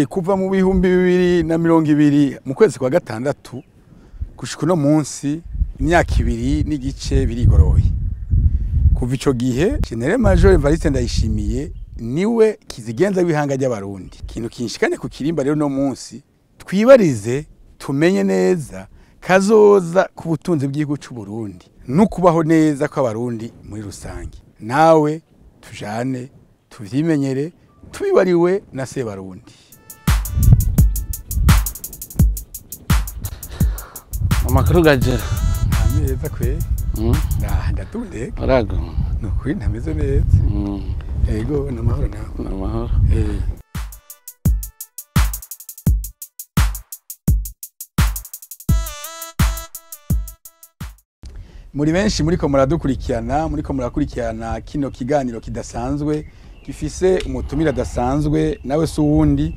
kuva mu bihumbi 2020 mu kwezi kwa gatandatu gushika no munsi imyaka 2 n'igice birigoroye. Kuva ico gihe General Major Evariste Ndayishimiye niwe kizigenza w'ihanga ry'abarundi. Kintu kinshikane ku kirimba rero no munsi twibarize tumenye neza kazoza ku butunzi bw'igihugu cy'u Burundi nukubaho neza kw'abarundi muri rusange. Nawe tujane tuvyimenyere tubibariwe na Sebarundi. Amakuru gajera ameza kwe ndatunde arago nukuri ntameze neza ego namahoro namahoro muri benshi muriko murakurikirana kino kiganiro kidasanzwe gifise umutumira dasanzwe nawe suwundi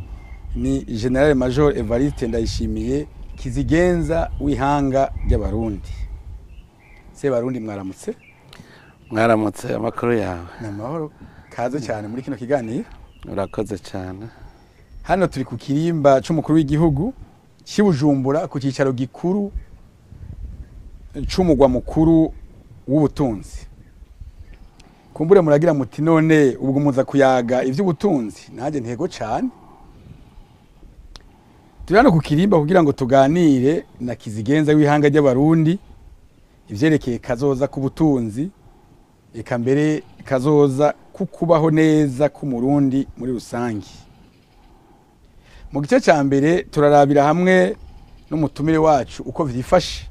ni General Major Evariste Ndayishimiye kizigenza w'ihanga ry'abarundi. Sebarundi mwaramutse amakuru yawe namahoro kaze cyane muri kino kiganiro. Urakoze cyane. Hano turi ku kirimba c'umukuru w'igihugu cy'Ibujumbura ku cicaro gikuru c'umugwa mukuru w'ubutunzi. Kumbure muragira muti none ubwo muza kuyaga ivy'ubutunzi naje ntego cyane. Turano ku kirimba kugira ngo tuganire na kizigenza w'ihanga ry'abarundi ivyerekeye kazoza ku butunzi eka mbere kazoza kukubaho neza ku Murundi muri rusangi. Mu gice ca mbere turarabira hamwe n'umutumire wacu uko vyifashe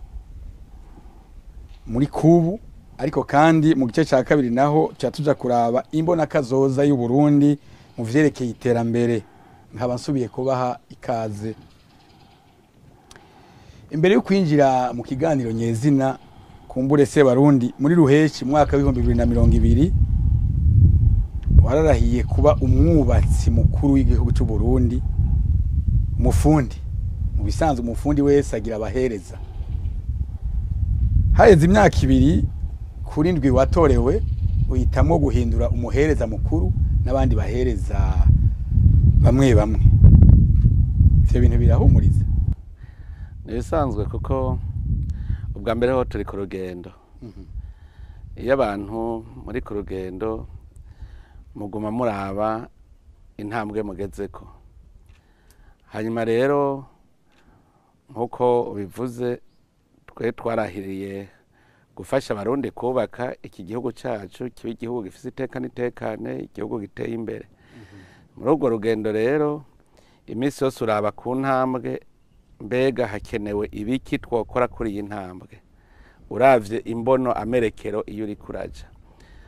muri kubu, ariko kandi mu gice ca kabiri naho cyatuja kuraba imbona kazoza y'u Burundi mu vyerekeye iterambere. Nkaba nsubiye kubaha ikaze. Imbere yo kwinjira mu kiganiro nyezina kumbure Sebarundi muri ruheshi mwaka wa 2020 wararahiye kuba umwubatsi mukuru w'igihugu cy'u Burundi, umufundi. Mu bisanzwe umufundi wese agira abahereza. Haheze imyaka 2 kuri ndwi watorewe uhitamwo guhindura umuhereza mukuru n'abandi bahereza bamwe bamwe. Ivyo bintu birahumuriza. Nibisanzwe kuko ubwa mbere ho turi ku rugendo. Iyo abantu muri ku rugendo muguma muraba intambwe mugezeko. Hanyuma rero nkuko ubivuze twe twarahiriye gufasha abarundi kubaka iki gihugu cyacu kiba igihugu gifise iteka n'itekane, igihugu giteye imbere. Muri urwo rugendo rero iminsi yose uraba ku ntambwe mbega hakenewe ibiki twokora kuri iyi ntambwe uravye imbono amerekero iyo uri kuraja.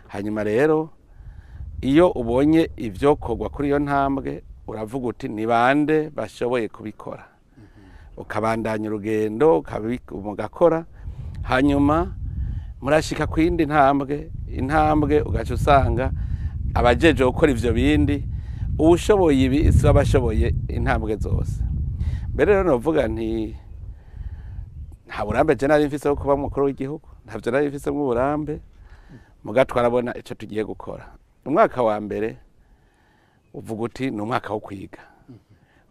Hanyuma rero iyo ubonye ivyokorwa kuri iyo ntambwe uravuga uti ni bande bashoboye kubikora, ukabandanya urugendo mugakora. Hanyuma murashika ku yindi intambwe ugaca usanga abajeje gukora ivyo bindi ubushoboye ibi si abashoboye intambwe zose. Mbere rero novuga nti nta burambe je nari mfise kuba mukuru w'igihugu, ntavyo nari mfise mu burambe muga twarabona ico tugiye gukora. Umwaka wa mbere uvuga uti ni umwaka wo kwiga,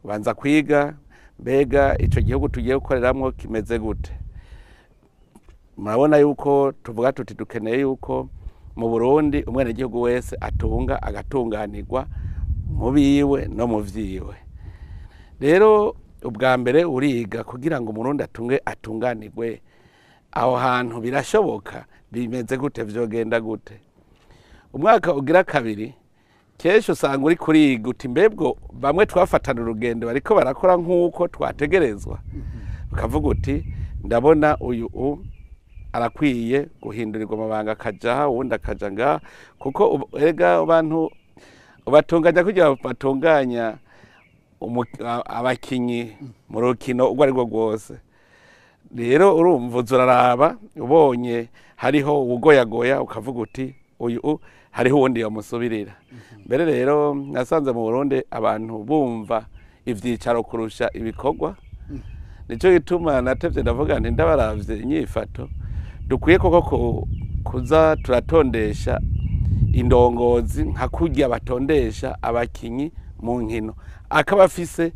ubanza kwiga mbega ico gihugu tugiye gukoreramwo kimeze gute. Murabona yuko tuvuga tuti dukeneye yuko mu Burundi umwene gihugu wese atunga agatunganirwa mu biwe no mu vyiwe. Rero ubwa mbere uriga kugira ngo Umurundi atunganirwe aho hantu birashoboka, bimeze gute, vyogenda gute. Umwaka ugira kabiri kesho usanga uri kuriga uti mbebwo bamwe twafatana urugendo bariko barakora nk'uko twategerezwa, ukavuga uti ndabona uyu arakwiye guhindurirwa amabanga akaja uwundi akaja ngaha, kuko erega abantu ubatunganya kugira batunganya abakinyi mu rukino urwo ari rwo rwose. Rero urumva uraraba ubonye hariho ugoyagoya ukavuga uti uyu hariho uwundi yamusubirira. Mbere rero nasanze mu Burundi abantu bumva ivyicaro kurusha ibikorwa, nico gituma natevye ndavuga nti ndabaravye inyifato dukwiye koko kuza turatondesha indongozi nka kurya batondesha abakinyi mu nkino akaba afise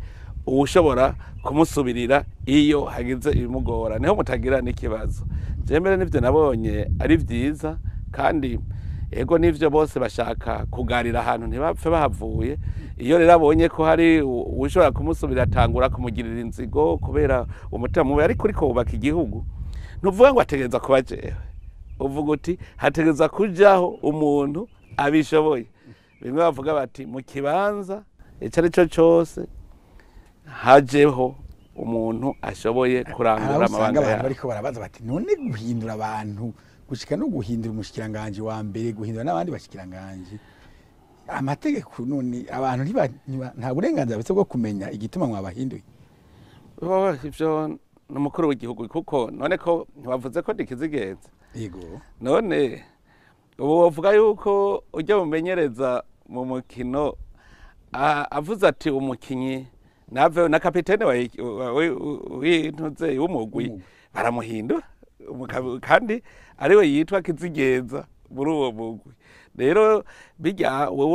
ushobora kumusubirira iyo hagize ibimugora niho mutagira n'ikibazo Mbere nivyo nabonye ari vyiza kandi ego nivyo bose bashaka kugarira ahantu ntibapfe bahavuye iyo rero abonye ko hari ushobora kumusubira atangura kumugirira inzigo kubera umutima mubi ariko uriko wubaka igihugu ntuvuga ngo ategereza kuba jewe uvuga uti hategereza kujaho umuntu abishoboye bimwe bavuga bati mu kibanza ico ari cyo cyose hajeho umuntu ashoboye kurangura amabanga yawe bariko barabaza bati none guhindura abantu gushika no guhindura umushikiranganje wa mbere guhindura n'abandi bashikiranganje amategeko none abantu nta burenganzira bafite bwo kumenya igituma mwabahinduye ivyo n'umukuru w'igihugu kuko none ko ntibavuze ko ndikizigenza yego none ubu bavuga yuko ujya mumenyereza mu mukino avuze ati umukinyi nave na kapitene w'intuze w'umugwi baramuhindura kandi ariwe yitwa kizigenza muri uwo mugwi rero bijya wowe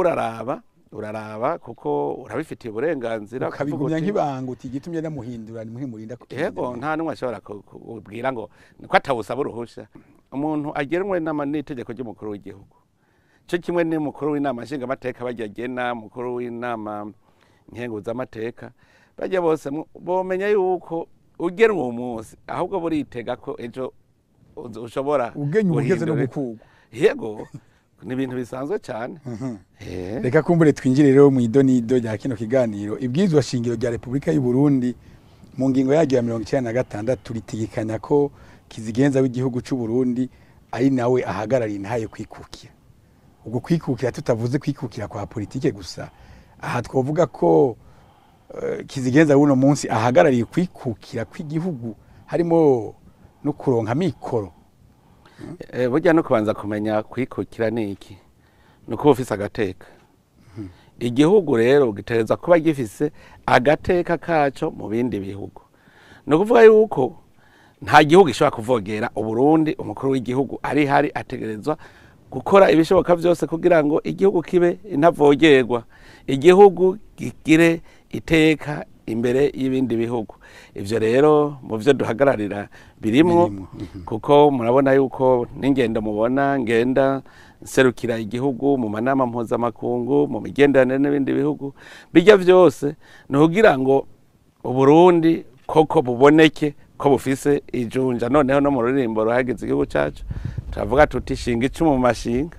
uraraba kuko urabifitiye uburenganzira ukabigumya nk'ibanga uti gitumye namuhindura ni muhimurinda yego nta numwe ashobora kubwira ngo niko atawusaba uruhusha umuntu agenwe n'itegeko ry'umukuru w'igihugu cyo kimwe n'umukuru w'inama nshingamateka bagena umukuru w'inama nkenguzamateka bajya bose bomenya yuko ugenwe uwo munsi ahubwo buritega ko ejo ushobora ugeze no gukugwa yego ni ibintu bisanzwe cyane reka kumbure twinjire rero mu idonido rya kino kiganiro ibwirizwa shingiro rya Republika y'u Burundi mu ngingo yaryo ya 96 ritegekanya ko kizigenza w'igihugu cy'u Burundi ari nawe ahagarariye intaye kwikukira ubwo kwikukira tutavuze kwikukira kwa politike gusa aha twovuga ko kizigenza w'uno munsi ahagarariye kwikukira kw'igihugu harimo no kuronka mikoro burya no kubanza kumenya kwikukira niki nuko ufise agateka igihugu rero gitereza kuba gifise agateka kaco mu bindi bihugu no kuvuga yuko nta gihugu gishobora kuvogera uburundi umukuru w'igihugu ari hari ategerezwa gukora ibishoboka byose kugira ngo igihugu kibe intavogerwa igihugu gigire iteka imbere y'ibindi bihugu ivyo rero mu byo duhagararira birimo kuko murabona yuko n'ingendo mubona ngenda serukira igihugu mu manama mpuzamakungu mu migenderanire n'ibindi bihugu bijya byose no kugira ngo uburundi koko buboneke ko bufise ijunja noneho no mu rurimbo ruhagize igihugu cyacu turavuga tuti shinga icumu mu mashinga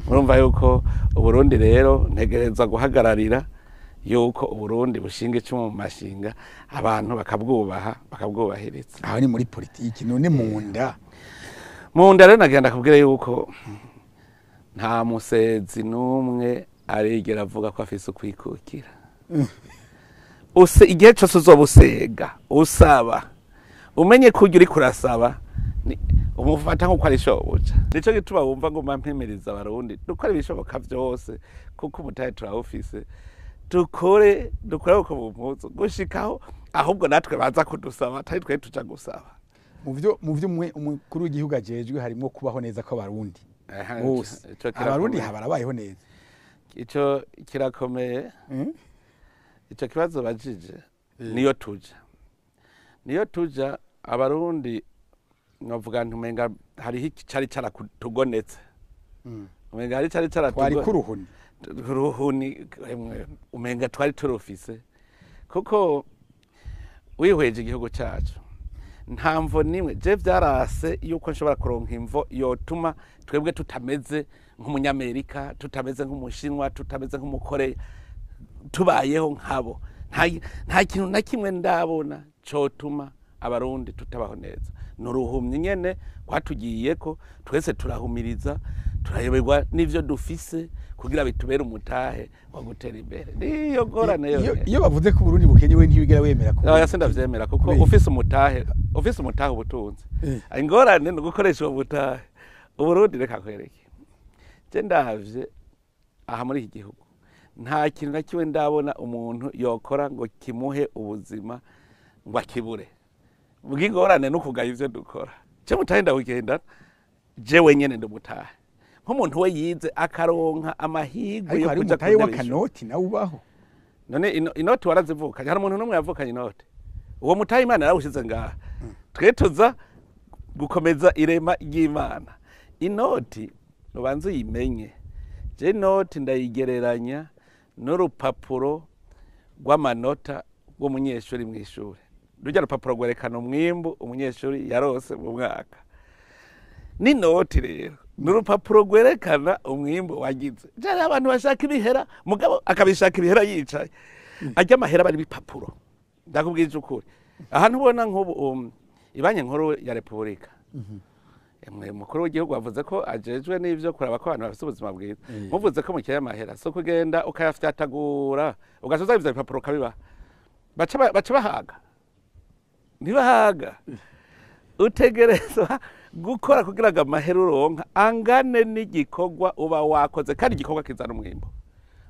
murumva yuko uburundi rero ntegereza guhagararira yuko uburundi bushinga icumu mu mashinga abantu bakabwubahiriza aho ni muri politiki none munda rero nagenda kubwira yuko nta musezi n'umwe arigera avuga ko afise ukwikukira igihe cyose uzobusega usaba umenye ko uri kurasaba umufata nk'uko ari shobuja nico gituma wumva ngo mpimiriza abarundi dukora ibishoboka byose kuko umutahe turawufise dukore uko bumpuzu gushikaho ahubwo natwe baza kudusaba atari twe tuja gusaba mu byo umukuru w'igihugu ajejwe harimo kubaho neza kw'abarundi bose abarundi habarabayeho neza ico kirakomeye ico kibazo bajije niyo tuja abarundi novuga ntumenga hariho icari caratugonetse umenga hari cari caratugonetse ruhuni umenga twari turufise kuko wihweje igihugu cyacu nta mvo nimwe je vyarase yuko nshobora kuronka imvo yotuma twebwe tutameze nk'umunyamerika tutameze nk'umushinwa tutameze nk'umukoreya tubayeho nkabo nta kintu na kimwe ndabona cotuma abarundi tutabaho neza nuruhumye nyene kwatugiye ko twese turahumiriza turayoberwa n'ivyo dufise kugira bitubere umutahe wa gutera imbere niyo gorane iyo bavuze ko Burundi bukenye we ntibigera wemera ko ya senda vyemera kuko ufise umutahe ubutunzi ingorane no gukoresha uwo mutahe uburundi reka kwereke je ndavye aha muri iki gihugu nta kintu na kiwe ndabona umuntu yokora ngo kimuhe ubuzima ngo akibure bw'ingorane no kugaya ivyo dukora je mutahe ndawugenda je wenyene ndumutahe nk'umuntu we yize akaronka amahigwe yo kuja kuri w'akanoti nawe ubaho none inoti warazivukanye hari umuntu n'umwe yavukanye inoti uwo mutahe Imana yarawushize ngaha twe tuza gukomeza irema ry'Imana inoti ubanze uyimenye je inoti ndayigereranya n'urupapuro rw'amanota rw'umunyeshuri mw'ishuri rujya rupapuro rwerekana umwimbu umunyeshuri yarose mu mwaka n'inoti rero n'urupapuro rwerekana umwimbu wagize jari abantu bashaka ibihera mugabo akabishaka ibihera yicaye ajya amahera bari bipapuro ndakubwije ukuri ahantu ubona nk'ubu ibanye nkuru ya Repubulika mukuru w'igihugu wavuze ko ajejwe n'ivyo kuraba ko abantu bafite ubuzima bwiza muvuze ko mukeye amahera so kugenda ukayafyatagura ugasoza ivyo bipapuro kabiba baca bahaga ntibahaga utegerezwa gukora kugira ngo amahera uronka angane n'igikorwa uba wakoze kandi igikorwa kizana umwimbo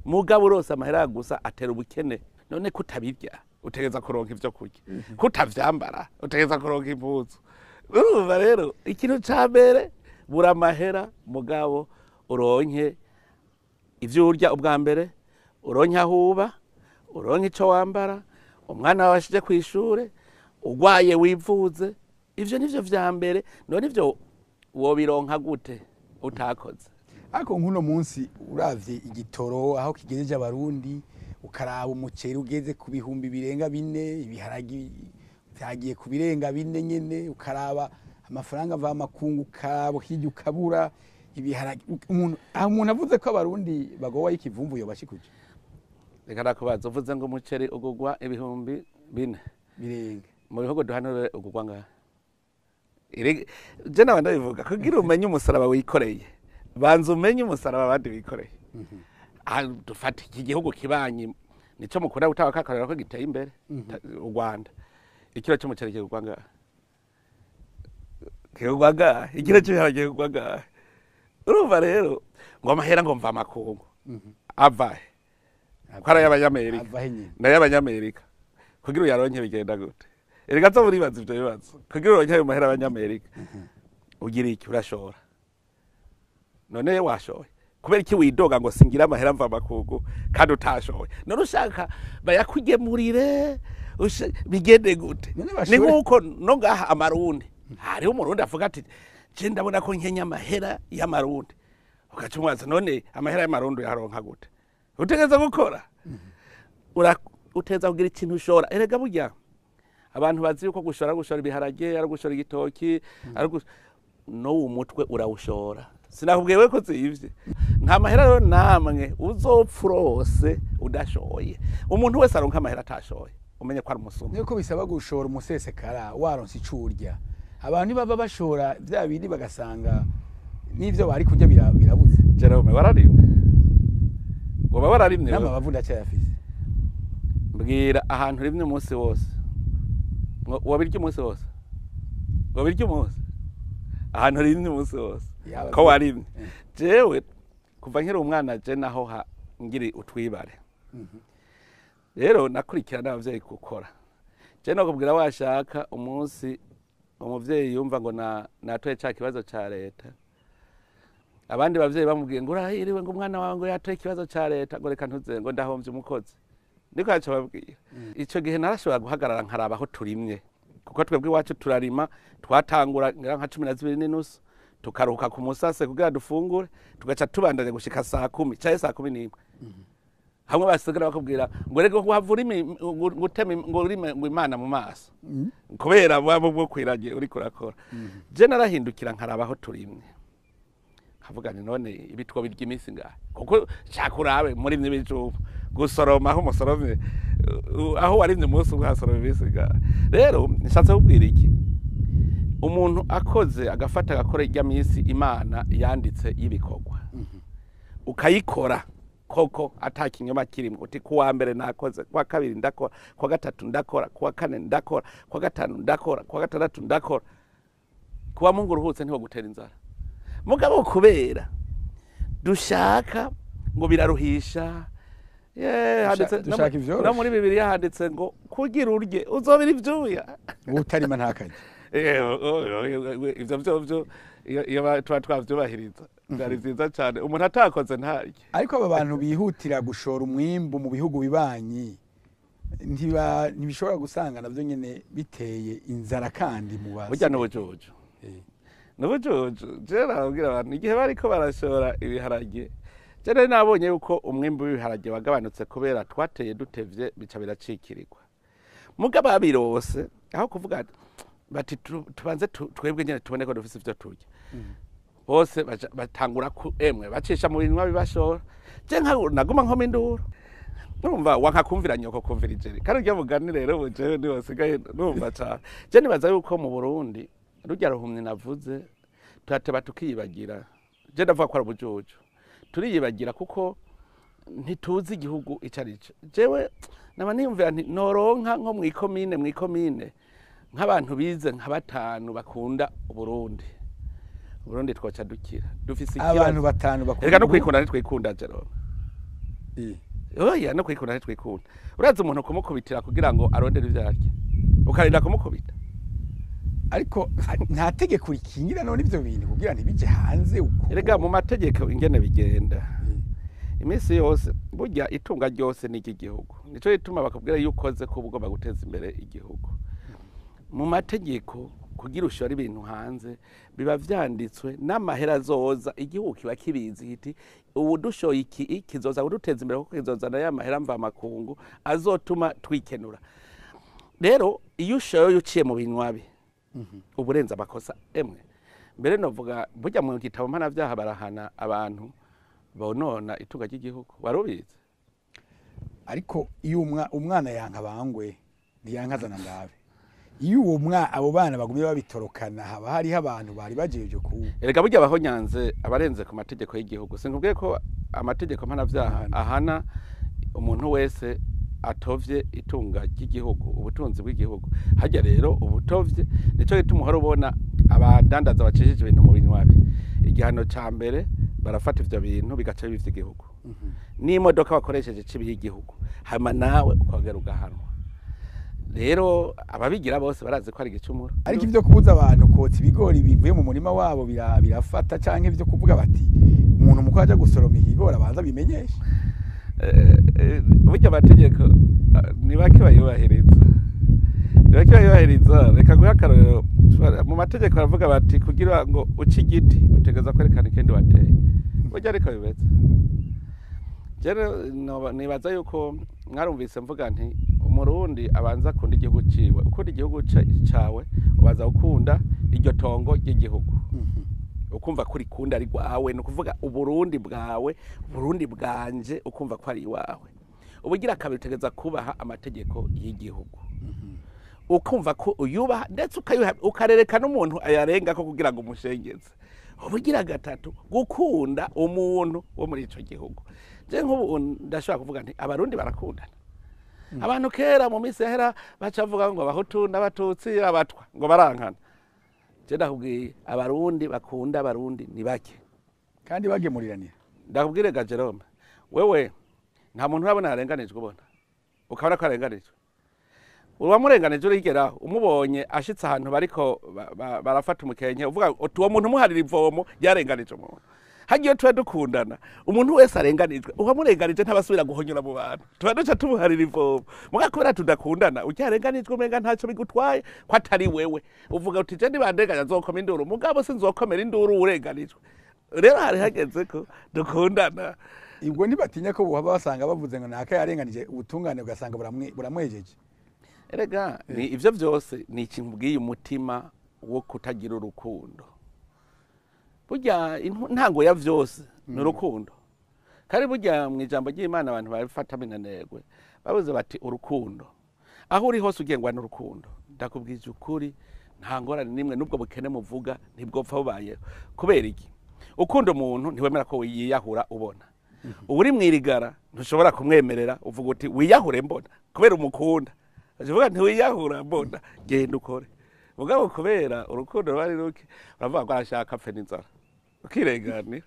mugabo urose amahera gusa atera ubukene none kutabirya utegeza kuronka ivyo kurya kutavyambara utegeza kuronka impuzu urumva rero ikintu ca mbere bura amahera mugabo uronke ivyo urya ubwa mbere uronke ahuba uronke ico wambara umwana wawe ashije kw'ishure ugwaye wivuze ivyo nivyo vya mbere none ivyo wobironka gute utakoze ariko nk'uno munsi uravye igitoro aho kigejeje abarundi ukaraba umuceri ugeze ku bihumbi birenga 4 ibiharagi vyagiye ku birenga 4 nyene ukaraba amafaranga ava makungu kabo hirya ukabura ibiharagi umuntu avuze ko abarundi bagowa y'ikivumbu yo bashikuje reka nakubaza uvuze ngo umuceri ugugwa ibihumbi 4 birenga mu bihugu duhanure ugugwa ngaha je nabanda bivuga kugira umenye umusaraba wikoreye banza umenye umusaraba abandi bikoreye dufata iki gihugu kibanye nico mukunda gutakakarira ko giteye imbere u Rwanda ikiro cy'umuceri kigugwa ngaha ikiro cy'ibiharage kigugwa ngaha urumva rero ngo amahera ngo mva makungu avahe kwara y'abanyamerika n'abanyamerika kugira uyaronke bigenda gute erega zo buribaza ivyo bibazo kugira uronke ayo mahera y'abanyamerika ugira iki urashora none washoye kubera iki widoga ngo singira amahera mva makungu kandi utashoye none ushaka bayakugemurire bigende gute ni nkuko no ngaha amarundi hariho umurundi avuga ati je ndabona ko nkenya amahera y'amarundi ukacumwaza none amahera y'amarundi yaronka gute utegeza gukora uteza kugira ikintu ushora erega burya abantu bazi yuko gushora ibiharage ari gushora igitoki no umutwe urawushora sinakubwiye we ko zivye nta mahera rero namwe uzopfurose udashoye umuntu wese aronka amahera atashoye umenye ko ari umusuma niko bisaba gushora umusesekara waronse icurya abantu baba bashora vya bindi bagasanga n'ivyo bari kurya birabuze Jerome wararimwe woba wararimwe n'amabavu ndacyayafise mbwira ahantu rimwe umunsi wose wabirya umunsi wose wabirya umunsi ahantu rimwe umunsi wose ko warimwe jewe kuva nkiri umwana je naho ngiri utwibare rero nakurikirana abavyeyi gukora je no kubwira washaka umunsi umuvyeyi yumva ngo natoye ca kibazo ca leta abandi bavyeyi bamubwiye ngo urahiriwe ngo umwana wawe ngo yatoye ikibazo ca leta ngo reka ntuze ngo ndahomvye umukozi niko yacu babwira ico gihe narashobora guhagarara nkaraba aho turimye kuko twebwe iwacu turarima twatangura ngira nka 12:30 tukaruhuka ku musase kugira dufungure tugaca tubandanya gushika 10:00 caye 11:00 hamwe basigara bakubwira ngo rego wavura gutema ngo urime ngo Imana mu maso kubera babo bwo kwiragiye uri kurakora je narahindukira nkaraba aho turimwe kavuga ni none ibitwo birya iminsi ngahe kuko cyakurabe muri mwe bijuba gusoroma aho umusoromye aho warimye umunsi ugasoroma iminsi ngahe rero nishatse kubwira iki umuntu akoze agafata agakora irya minsi Imana yanditse y'ibikorwa ukayikora koko atakinyoma kirimo uti kuwa mbere nakoze kwa kabiri ndakora kwa gatatu ndakora kwa kane ndakora kwa gatanu ndakora kwa gatandatu ndakora kuwa Mungu ruhutse ntiwo gutera inzara mugabo kubera dushaka ngo biraruhisha handitse no muri Bibiliya handitse ngo kugira urye uzobira ivyuya utarima ntakaje ivyo iyo twavyubahiriza byari byiza cyane umuntu atakoze ntarye. ariko aba bantu bihutira gushora umwimbu mu bihugu bibanyi ntibishobora gusanga navyo nyene biteye inzara kandi mu basi burya n'ubujojo n'ubujojo je nababwira abantu igihe bariko barashora ibiharage je nabonye yuko umwimbu w'ibiharage wagabanutse kubera twateye dutevye bica biracikirirwa mugabo babirose aho kuvuga bati tubanze twebwe nyene tubone ko dufise ivyo turya bose batangura emwe bacisha mu binwa bibashora je naguma nkoma induru numva wankakumvira nyoko kumvira ijeri kandi urya mugani rero buje ndi wasigaye numva cyane je nibaza yuko mu Burundi rujya ruhumye navuze turateba tukiyibagira je ndavuga ko ari ubujojo turiyibagira kuko ntituzi igihugu icarico jewe naba niyumvira nti noronka nko mwikomine nk'abantu bize nka batanu bakunda Burundi twoca dukira dufise ikibazo abantu batanu bakunda reka no kwikunda ntitwikunda Jerome oya no kwikunda ntitwikunda urazi umuntu kumukubitira kugira ngo arondere ivyarye ukarinda kumukubita ariko nta tegeko rikingira none ivyo bintu kugira ntibije hanze uko rega mu mategeko ingene bigenda iminsi yose burya itunga ryose ni igihugu nico gituma bakubwira yuko ukoze ko ugomba guteza imbere igihugu mu mategeko kugira ushora ibintu hanze biba vyanditswe n'amahera zoza igihugu kiba kibizi kiti ubu dushoye iki kizoza uduteza imbere kuko kizozana ya mahera mva makungu azotuma twikenura rero iyo ushoye uciye mu binwabi uburenza amakosa emwe mbere novuga burya mu gitabo mpana vyaha barahana abantu bonona itunga ry'igihugu warubize ariko iyo umwana yanka bangwe ntiyankazana ndabe iyo abo bana bagumye babitorokana haba hariho abantu bari bajeje ku erega burya abahonyanze abarenze ku mategeko y'igihugu sinkubwiye ko amategeko mpana vyaha ahana umuntu wese atovye itunga ry'igihugu ubutunzi bw'igihugu hajya rero ubutovye nico gituma uhora ubona abadandaza bacishije ibintu mu binwabi igihano ca mbere barafata ivyo bintu bigaca bivye igihugu n'imodoka bakoresheje cibiye igihugu hama nawe ukongera ugahanwa rero ababigira bose barazi ko ari igicumuro ariko ivyo kubuza abantu kotsa ibigori bivuye mu murima wabo birafata canke ivyo kuvuga bati umuntu muko aja gusoroma ikigori abanza bimenyesha burya amategeko ni bake bayubahiriza reka guha akarorero mu mategeko baravuga bati kugira ngo uce igiti utegeza kwerekana ikindi wateye burya ariko bimeze nibaza yuko mwarumvise mvuga nti umurundi abanza akunda igihugu ciwe ukunda igihugu cawe ubaza gukunda iryo tongo ry'igihugu ukumva ko urikunda ari rwawe ni ukuvuga uburundi bwawe uburundi bwanje ukumva ko ari iwawe ubugira kabiri utegeza kubaha amategeko y'igihugu ukumva ko uyubaha ndetse ukarereka n'umuntu ayarenga ko kugira ngo umushengeze ubugira gatatu gukunda umuntu wo muri ico gihugu je nk'ubu ndashobora kuvuga nti abarundi barakundana abantu kera mu minsi yahera bacavuga ngo abahutu n'abatutsi abatwa ngo barankana je ndakubwiye abarundi bakunda abarundi ni bake kandi bagemuriranira ndakubwire ga Jerome wewe nta muntu urabona yarenganijwe ubona ukabona ko yarenganijwe uwamurenganije urigera umubonye ashitse ahantu bariko barafata umukenke uvuga uwo muntu umuharira ivomo yarenganije umuntu hagiye tuwe dukundana umuntu wese arenganijwe uwamurenganije ntabasubira guhonyora mu bantu tuba duca tumuharira ivomo muga kubera tudakundana ucyarenganijwe umenga ntacyo bigutwaye ko atari wewe uvuga uti je ndibandenganya azokoma induru mugabo sinzokomera induru urenganijwe rero hari hageze ko dukundana ibwo ntibatinya ko buhaba basanga bavuze ngo naka yarenganije ubutungane ugasanga buramwejeje erega ni ivyo vyose ni ikintu bwiye umutima wo kutagira urukundo burya ntango ya vyose ni urukundo kandi burya mu ijambo ry'Imana abantu babifata minanegwe babuze bati urukundo aho uri hose ugengwa n'urukundo ndakubwije ukuri nta ngorane nimwe nubwo bukene muvuga ntibwopfa bubayeho kubera iki ukunda umuntu ntiwemera ko yiyahura ubona uri mwirigara ntushobora kumwemerera uvuga uti wiyahure mbona kubera umukunda uvuga ntiwiyahura mbona genda ukore mugabo kubera urukundo bari ruke uravuga ko arashaka apfe n'inzara ukirenganira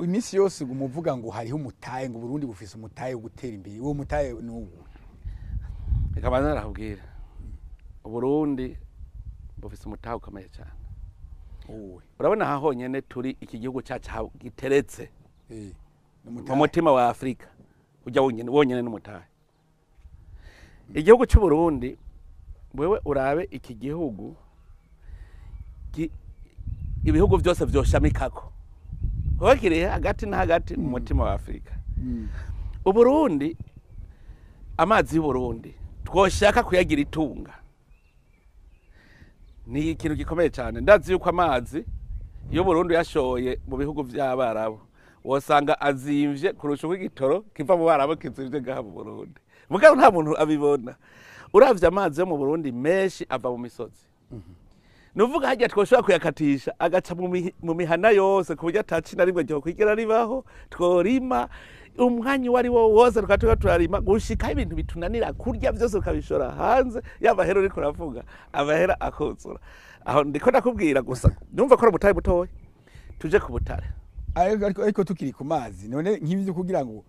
iminsi yose umuvuga ngo hariho umutaye ngo Burundi bufise umutaye wo gutera imbere uwo mutaye n'ubu reka banza nakubwira Burundi bufise umutahe ukomeye cyane urabona aha honyene turi iki gihugu cyacu giteretse mu mutima wa Afrika ujya wonyene n'umutahe. Igihugu cy'u Burundi wewe urabe iki gihugu ibihugu byose vyoshamikako hokiriye hagati na hagati mu mutima wa Afrika. Uburundi amazi y'u Burundi twoshaka kuyagira itunga ni ikintu gikomeye cyane. Ndazi yuko amazi yo Burundi yashoye mu bihugu by'Abarabu wosanga azimvye kurusha igitoro kiva mu Barabu kizimvye gaha mu Burundi, mugabo nta muntu abibona. Uravye amazi yo mu Burundi menshi ava mu misozi, nuvuga hajya twoshobora kuyakatisha agaca mu mihana yose ku buryo ataci na rimwe ryo kwigera ribaho, tworima umwanya wari wo wose tukatuka turarima gushika ibintu bitunanira kurya byose ukabishora hanze, y'abahero uriko uravuga abahera akozura. Aho ndiko ndakubwira gusa numva ko mutaye butoye tuje ku butare ariko tukiri ku mazi none nk'ibyo kugira ngo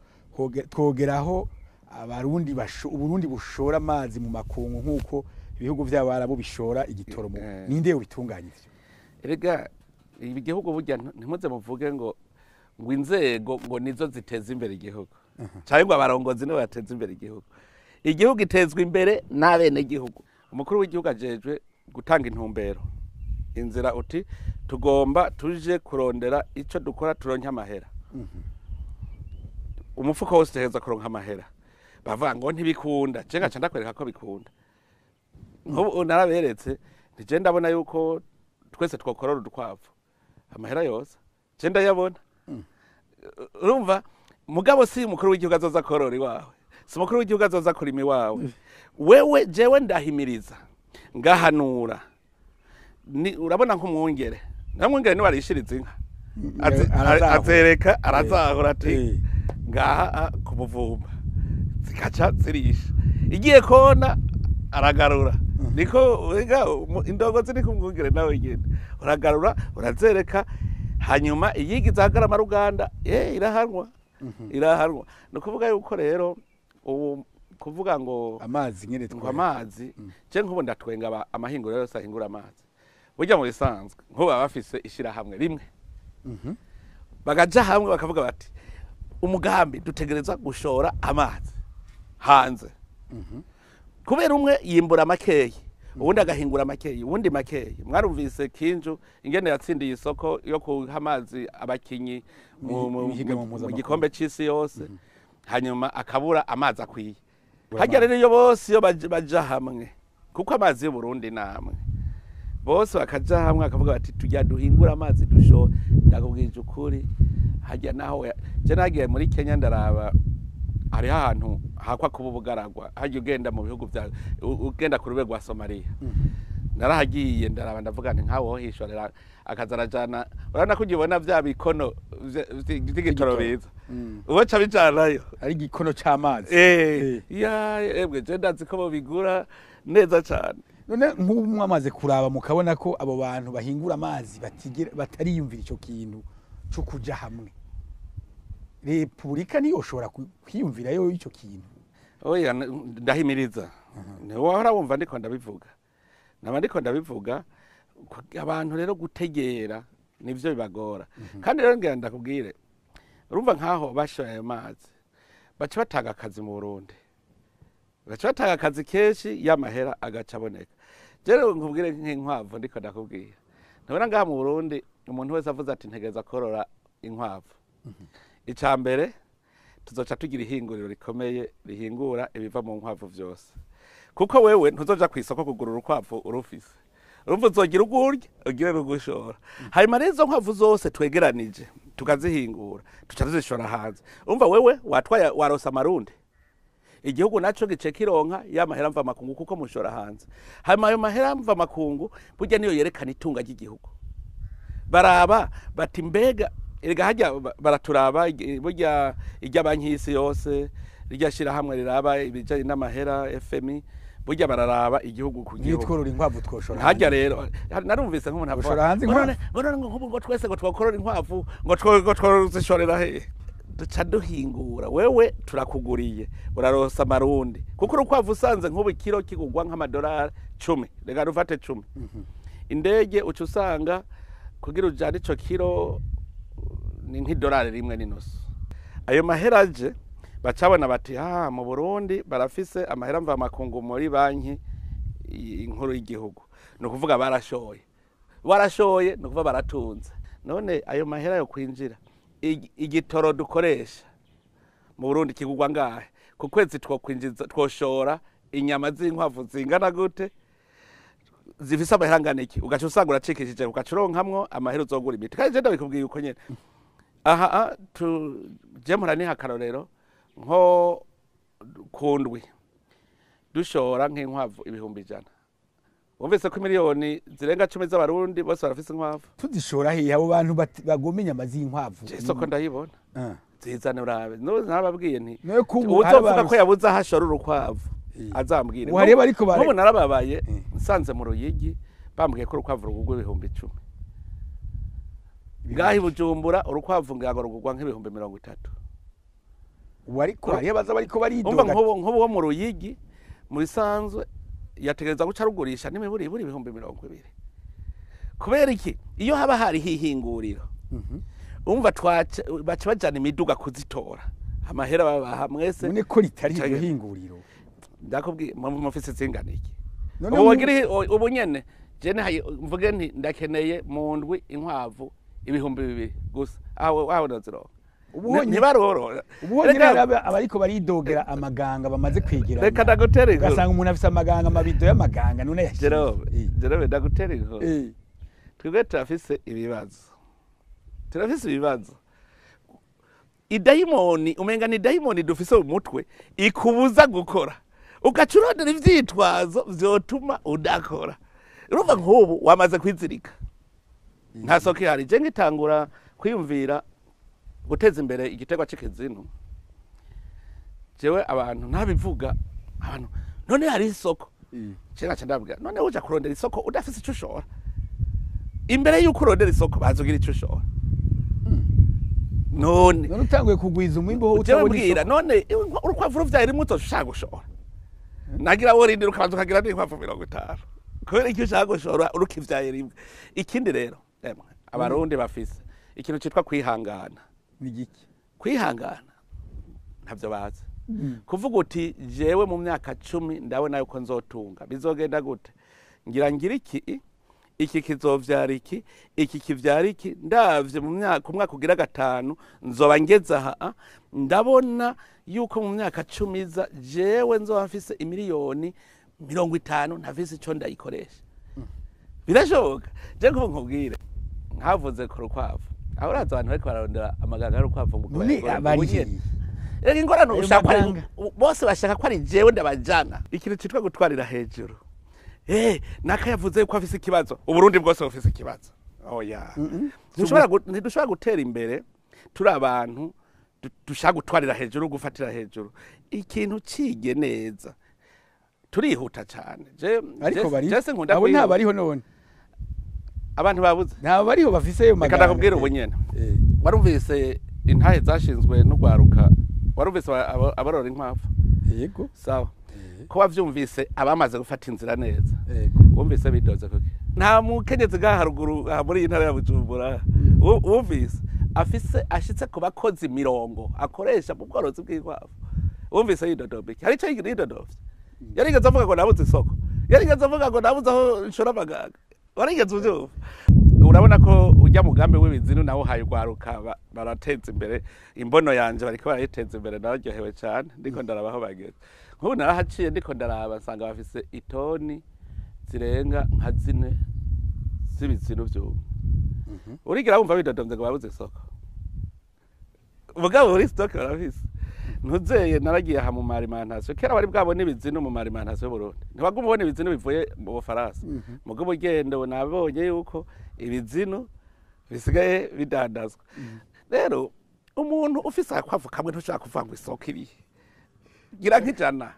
twogeraho abarundi Uburundi bushora amazi mu makungu nkuko ibihugu by'Abarabu bishora igitoro ninde ubitunganya ivyo? Erega ibi gihugu burya ntimuze muvuge ngo inzego ngo nizo ziteza imbere igihugu cyangwa abarongozi nibo bateza imbere igihugu. Igihugu itezwe imbere n'abene gihugu. Umukuru w'igihugu ajejwe gutanga intumbero, inzira uti tugomba tuje kurondera ico dukora turonke amahera. Umufuko wose teheza kuronka amahera, bavuga ngo ntibikunda, cenga ca ndakwereka ko bikunda. Nkubu naraberetse nije ndabona yuko twese twokorora udukwavu amahera yose cenda yabona. Urumva mugabo si umukuru w'igihugu azoza korora iwawe, si umukuru w'igihugu azoza kurima iwawe. Wewe jewe ndahimiriza ngahanura, urabona nk'umwungere namwungere ni warishiriza inka azereka arazahora ati ngaha ku muvumba zikaca zirisha, igiye kona aragarura niko indongo ziri kumwungere nawe nyene uragarura urazereka, hanyuma iyigiza hagarama ruganda irahanwa irahanwa. Nukuvuga yuko rero ubu kuvuga ngo amazi nyene amazi je nkubo ndatwenga amahinguro yose ahingura amazi burya mu bisanzwe nkuba bafise ishira hamwe rimwe bagaja hamwe bakavuga bati umugambi dutegereza gushora amazi hanze kubera umwe yimbura makeyi ubundi agahingura makeyi ubundi makeyi. Mwarumvise Kinju ingene yatsindiye isoko yo kuha amazi abakinyi mu gikombe c'isi yose, hanyuma akabura amazi akwiye. Hajya rero iyo bose iyo baja hamwe kuko amazi y'u Burundi namwe bose bakaja hamwe akavuga bati tujya duhingura amazi dushora. Ndakubwije ukuri hajya naho je nagiye muri Kenya ndaraba hari ahantu hakwa kuba ubugaragwa hajya ugenda mu bihugu bya ugenda ku rube rwa Somalia narahagiye ndaraba ndavuga nti nkawo hishorera akazarajana urabona ko ugibona bya bikono by'igitoro biza ubo ca bijanayo ari gikono c'amazi ebwe je ndazi ko bigura neza cyane. None nk'ubu mwamaze kuraba mukabona ko abo bantu bahingura amazi batariyumvira ico kintu cyo kuja hamwe, Republika niyo ushobora kwiyumvira yo ico kintu? Oya ndahimiriza ne wahora wumva ndiko ndabivuga ndiko ndabivuga abantu rero gutegera nivyo bibagora. Kandi rero ngira ndakubwire urumva nkaho bashoye amazi baca batanga akazi mu Burundi, baca batanga akazi kenshi y'amahera agaca aboneka. Rero nkubwire nk'inkwavu ndiko ndakubwira ntabona ngaha mu Burundi umuntu wese avuze ati ntegereza korora inkwavu, icya mbere tuzoca tugira ihinguriro rikomeye rihingura ibiva mu nkwavu vyose, kuko wewe ntuzoja kwisoko kugura urukwavu urufise, urumva uzogira ugurya ugire n'ugushora. Hanyuma rero izo nkwavu zose twegeranije tukazihingura tuca tuzishora hanze. Urumva wewe watwaye warosa amarundi, igihugu naco gice kironka y'amahera mva makungu kuko mushora hanze. Hanyuma ayo mahera mva makungu burya niyo yerekana itunga ry'igihugu. Baraba bati mbega erega hajya baraturaba burya ijya banki y'isi yose rijya shira hamwe riraba ibijanye n'amahera FMI burya bararaba igihugu ku gihugu. Nitworora inkwavu twoshora hajya rero narumvise nk'umuntu avuga hanze ngo twese ngo twakorora inkwavu ngo twozishorera he duca duhingura. Wewe turakuguriye urarosa amarundi kuko urukwavu usanze nk'ubu kilo kigugwa nk'amadolari 10 rega rufate 10 indege uca usanga kugira ujane ico kiro ni nk'idolari rimwe n'inusu. Ayo mahera aje bacabona bati mu Burundi barafise amahera mva makungu muri banki inkuru y'igihugu, no kuvuga barashoye no kuvuga baratunze. None ayo mahera yo kwinjira igitoro dukoresha mu Burundi kigugwa ngahe ku kwezi? Twokwinjiza twoshora inyama z'inkwavu zingana gute zifise amahera angana iki? Ugaca usanga uracikishije ugaca uronkamwo amahera uzogura imiti. Kandi je ndabikubwiye uko nyene. Je mpora niha akarorero nko kundwi dushora nk'inkwavu 100,000. Wumvise ko miliyoni zirenga 10 z'abarundi bose barafise inkwavu. Tuzishora hiya abo bantu bagoma inyama z'inkwavu. Isoko ndayibona. Zizana urabe. No nababwiye nti. Uzovuga ko yabuze ahashora urukwavu. Azambwire. Wareba ariko bare. Nko narababaye nsanze mu Ruyigi bambwiye ko urukwavu rugugwa 10,000. Ngahi Bujumbura urukwavu ngago rugugwa nk'ibihumbi 30. Wariko hariya baza bariko baridoga. Umva nko wo mu Ruyigi muri sanzwe yategereza guca rugurisha n'imiburi ibihumbi 20. Kubera iki? Iyo haba hari hihinguriro. Umva baca bajana imiduga kuzitora. Amahera babaha mwese. None ko ritari iryo hinguriro. Ndakubwiye mu ofisi zingana iki? Ubu nyene je mvuge nti ndakeneye mu ndwi inkwavu 2,000 gusa. Aho naziro. Ntibarorora. Ubonye abariko baridogera amaganga bamaze kwegera. Reka ndagutera inkuru. Gasanga umuntu afise amaganga amabido y'amaganga none yashije. Jerobe ndagutera inkuru. Twebwe turafise ibibazo. Idayimoni umenga ni dayimoni dufise mu mutwe ikubuza gukora. Ugaca urondera ivyitwazo vyotuma udakora. Urumva nk'ubu wamaze kwizirika. Nta soko ihari. Je ngitangura kwiyumvira guteza imbere igitegwa c'ikizinu. Jewe abantu ntabivuga abantu none hari isoko. Cera ndabwira none uja kurondera isoko udafise ico ushora. Imbere yuko urondera isoko bazogira ico ushora. None utanguye kugwiza umwimbo ho utabona isoko. None urukwavu ruvyari muto ushaka gushora. Nagira worindira ukabanza ukagira n'inkwavu 50. Kubera iki ushaka gushora urukivyaye rimwe. Ikindi rero abarundi bafise ikintu citwa kwihangana. Nigiki? Kwihangana ntavyo bazi. Kuvuga uti jewe mu myaka 10 ndabona yuko nzotunga. Bizogenda gute? Ngira iki kizovyara iki kivyara iki ndavye mu mwaka ugira 5 nzoba ngeze aha ndabona yuko mu myaka 10 iza jewe nzoba mfise imiliyoni 50 ntafise ico ndayikoresha. Birashoboka. Je nkubwire nkavuze ku rukwavu. Aho uraza abantu bariko bararondera amaganga y'urukwavu mu kubera. Reka ingorane ushaka bose bashaka ko ari jewe ndabajana. Ikintu citwa gutwarira hejuru. Nakayavuze ko afise ikibazo. Uburundi bwose bufise ikibazo. Oya. Ntidushobora gutera imbere turi abantu dushaka gutwarira hejuru gufatira hejuru. Ikintu cige neza. Turihuta cyane. Ariko bari. Abo nta bariho none. Abantu babuze. Nta bariho bafise yo magana. Reka ndakubwira ubunyene. Warumvise intahe zashinzwe no gwaruka. Warumvise abarora inkwavu. Yego. Sawa. Ko wavyumvise abamaze gufata inzira neza. Wumvise bidoze kuki? Nta mukenyezi gaharuguru muri intara ya Bujumbura. Wumvise afise ashitse ku bakozi 70 akoresha mu bworozi bw'inkwavu. Wumvise yidodobiki. Hari ico yidodovye. Yarigeze avuga ngo nabuze isoko. Yarigeze avuga ngo nabuze aho nshora amaganga. Warigeze uvyumva. Urabona ko ujya mugambe w'ibizinu nawo hayugwaruka barateza imbere imbono yanje bariko barayiteza imbere nararyohewe cyane ndiko ndarabaho bageze. Nk'ubu narahaciye ndiko ndaraba nsanga bafise itoni zirenga nka 4 z'ibizinu vy'ubu. Urigira wumva bidodomvye ngo babuze isoko. Mugabo uri stock barafise. Ntuzeye naragiye aha mu marimantation kera bari bwabone ibizinu mu marimantation y'Uburundi. Ntibaguma ubone ibizinu bivuye mu Bufaransa. Mugabo ugende nabonye yuko ibizinu bisigaye bidandazwa. Rero umuntu ufise akwavu kamwe ntushaka kuvanga isoko iri. Gira nk'ijana.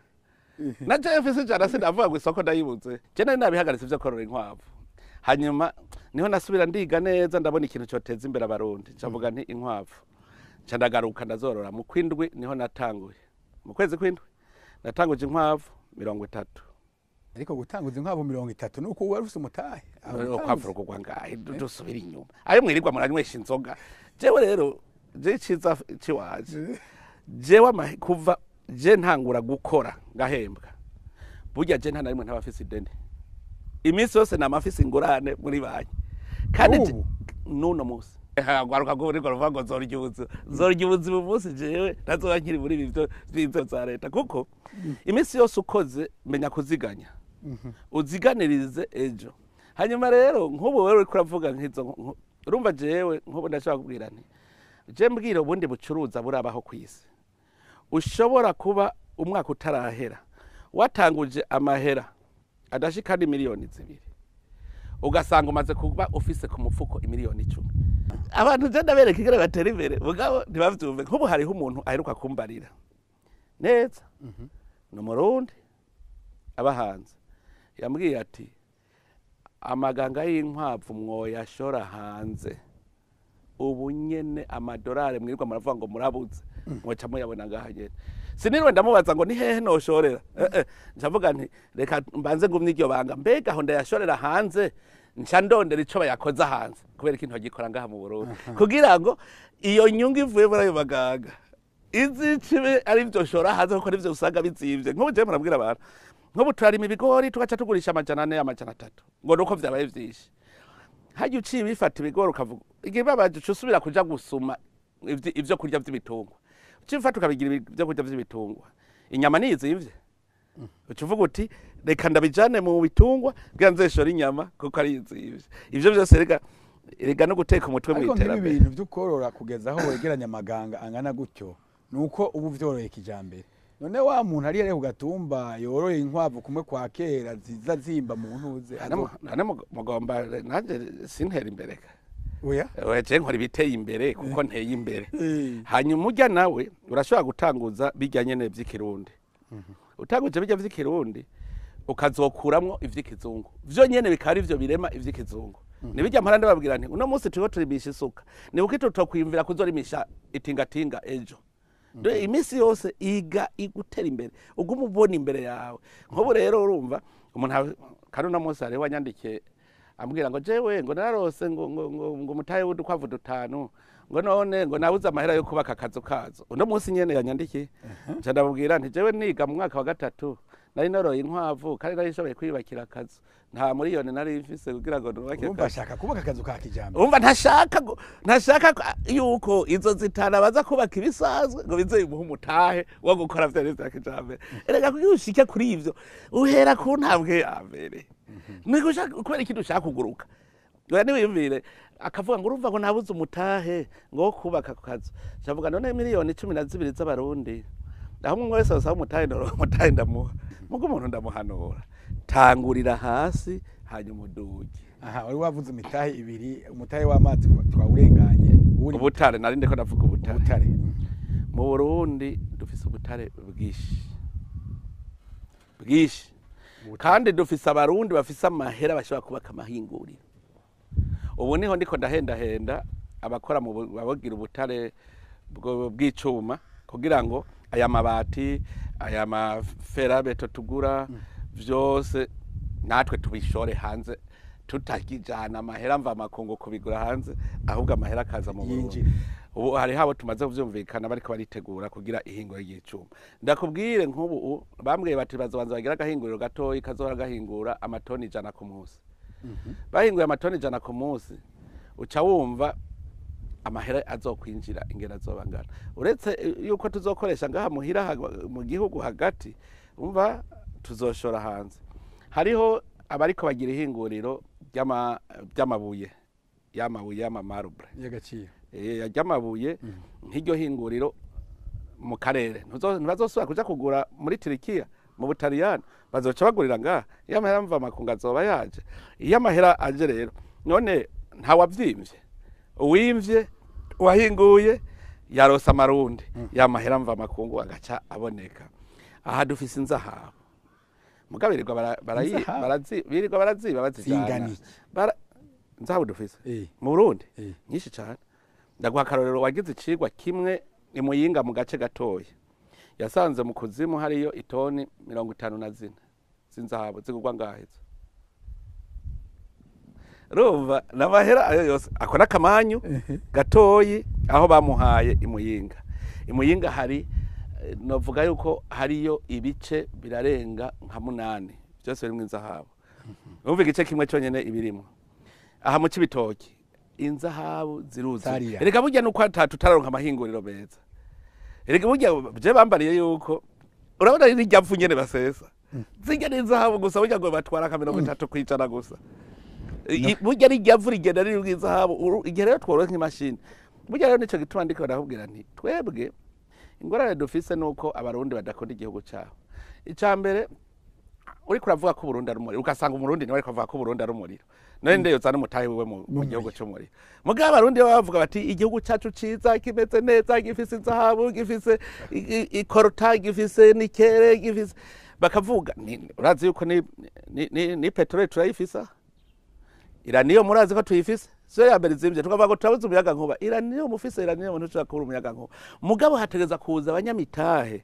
Naje ufise ijana sindavuga ngo isoko ndayibuze. Je nari nabihagaritse ivyo korora inkwavu. Hanyuma niho nasubira ndiga neza ndabona ikintu cyoteza imbere abarundi. Cavuga nti inkwavu. Ndagaruka ndazorora mu kwindwi niho natanguye. Mu kwezi kwindwi natanguje inkwavu 30. ariko gutanguza inkwavu 30 nuko wari ufite umutahe ukwavuga kugwa ngahe dusubira inyuma ayo mwirirwa muranywesha inzoga jewe rero je ciza ciwaje jewe kuva je ntangura gukora ngahembwa burya je nta narimwe ntabafise ideni iminsi yose namafise ingurane muri banki kandi nuno musi gwaruka go uriko ruvuga ngo zorya ubuzima umunsi jewe ntazoba nkiri muri ibi byo za leta kuko iminsi yose ukoze menya kuziganya uziganirize ejo hanyuma rero nk'ubu wewe uriko uravuga nk'izo urumva jewe nk'ubu ndashaka kubwira nti je mbwira ubundi bucuruza burabaho kwisi ushobora kuba umwaka utarahera watanguje amahera adashika ni miliyoni 2 ugasanga umaze kuba ufise ku mufuko imiliyoni 10 abantu je ndabereka igere batera imbere mugabo ntibavyumve nk'ubu hariho umuntu aheruka kumbarira neza no Murundi abahanze yambwiye ati amaganga y'inkwavu mwoyashora hanze ubu nyene amadolari mwirirwa muravuga ngo murabuze mwoca muyabona ngaha nyene sinirwe ndamubaza ngo ni hehe noshorera ncavuga nti reka mbanze ngumye iryo banga mbega aho ndayashorera hanze nca ndondera ico bayakoza hanze kubera ikintu gikora ngaha mu Burundi kugira ngo iyo nyungu ivuye muri ayo maganga izicibe ari byo shora hanze kuko nivyo usanga bizivye nk'ubu je murabwira abantu nk'ubu turarima ibigori tugaca tugurisha amajana 4 amajana 3 ngo nuko vyabaye vyinshi hajya uciye bifata ibigori ukavuga igihe babaje usubira kuja gusuma ivyo kurya vy'ibitungwa ucifata ukabigira ivyo kurya vy'ibitungwa inyama nizivye ucuvuga uti reka ndabijane mu bitungwa bwa nzeshora inyama kuko ari izivye ivyo byose rega no guteka umutwe mwiterambere ariko ibintu vy'ukorora kugeza aho wegeranya amaganga angana gutyo nuko ubu vyoroye kijambere none wa muntu ari yare kugatumba yoroye inkwavu kumwe kwa kera ziza zimba mu ntuze nane mugomba nanje sintera imbere oya je nkora ibiteye imbere kuko nteye imbere hanyuma urya nawe urashobora gutanguza bijya nyene vy'ikirundi utanguje bijya vy'ikirundi ukazokuramwo ivy'ikizungu vyo nyene bikari ivyo birema ivy'ikizungu nibijya mparande babwira nti uno munsi turiko turimisha isuka ni uko tutokwimvira kuzorimisha itingatinga ejo imisi yose iga igutera imbere uguma ubona imbere yawe nk'ubu rero urumva umuntu kandi uno munsi hariho wanyandikiye ambwira ngo jewe ngo narose ngo umutahe w'udukwavu 5 ngo none ngo nabuze amahera yo kubaka akazu kazo uno munsi nyene yanyandikiye nca ndabwira nti jewe niga mu mwaka wa 3 nari noroye inkwavu kandi nari shoboye kwibakira akazu nta miliyoni nari mfise kugira ngo nubake umva shaka kubaka akazu ka kijambere umva ntashaka yuko izo zitana baza kubaka ibisanzwe ngo bize bimuha umutahe wo gukora vya kijambere erega kugira ushike kuri ivyo uhera ku ntambwe ya mbere niko ushaka kubera ikintu ushaka kuguruka oya niwiyumvire akavuga ngo urumva ngo nabuze umutahe ngo kubaka akazu ndavuga none miliyoni 12 z'abarundi aho umwe wese asaba umutahe ndamuha mugo umuntu ndamuhanura tangurira hasi hanyuma uduge aha wari wavuze imitahe 2 umutahe w'amazi twawurenganye ubutare nari ndeko ndavuga ubutare mu Burundi dufise ubutare bwishi kandi dufise abarundi bafise amahera bashobora kubaka amahinguriro ubu niho ndiko ndahenda abakora mu babogira ubutare bw'icuma kugira ngo aya mabati aya maferabeto tugura vyose natwe tubishore hanze tutakijana amahera mva makungu kubigura hanze ahubwo amahera akaza mu Burundi ubu hari habo tumaze kuvyumvikana bariko baritegura kugira ihinguro y'icuma ndakubwire nk'ubu bambwiye bati bazobanza bagira agahinguriro gatoyi kazohora gahingura amatoni 100 ku munsi bahinguye amatoni 100 ku munsi uca wumva amahera azokwinjira ingera zobangana uretse yuko tuzokoresha ngaha muhira mu gihugu hagati umva tuzoshora hanze hariho abariko bagira ihinguriro ry'amabuye y'amamarble y'agaciro y'amabuye nk'iryo hinguriro mu karere ntibazosubira kuja kugura muri Turikiya mu Butaliyani bazoca bagurira ngaha iyo amahera mva makungu azoba yaje iyo amahera aje rero none ntawavyimvye uwimvye wahinguye yarosa amarundi ya mahera mva makungu agaca aboneka aha dufise inzahabu mugabirirwa birirwa baraziba bazijana inzahabu dufise mu Burundi nyinshi cyane ndaguha akarorero wagize icigwa kimwe imuyinga mu gace gatoya yasanze mu kuzimu hariyo itoni 54 z'inzahabu zigurwa ngahezo rumva n'amahera ayo yose akora akamanyu gatoyi aho bamuhaye imuyinga hari novuga yuko hariyo ibice birarenga nka 8 byose birimwe inzahabu umva igice kimwe cyonyene ibirimo aha mu Cibitoki inzahabu ziruzi erega burya nuko tutaronka amahinguriro meza erega burya je bambariye yuko urabona irya mfu nyene basesa zirya n'inzahabu gusa burya ngo batwara ka 30 kwijana gusa burya irya mvu rigenda riri inzahabu igihe rero tworoka nk'imashini burya rero nico gituma ndiko ndakubwira nti twebwe ingorane dufise nuko abarundi badakunda igihugu cyabo icambere uri kuravuga ko Burundi ari umuriro ugasanga umurundi niwe ari kuvuga ko Burundi ari umuriro none ndeyo zana mutahe wewe mu gihugu cy'umuriro mugabo abarundi bavuga bati igihugu cyacu ciza kimeze neza gifise inzahabu gifise ikorota gifise nikere gifise bakavuga urazi yuko ni petrol turayifisa iraniyo murazi ko tuyifise so yambere zimvye tukavuga ko turabuze umuyaga nkuba iraniyo mufise iraniyo muntu ushaka kubura umuyaga nkuba mugabo hategeza kuza abanyamitahe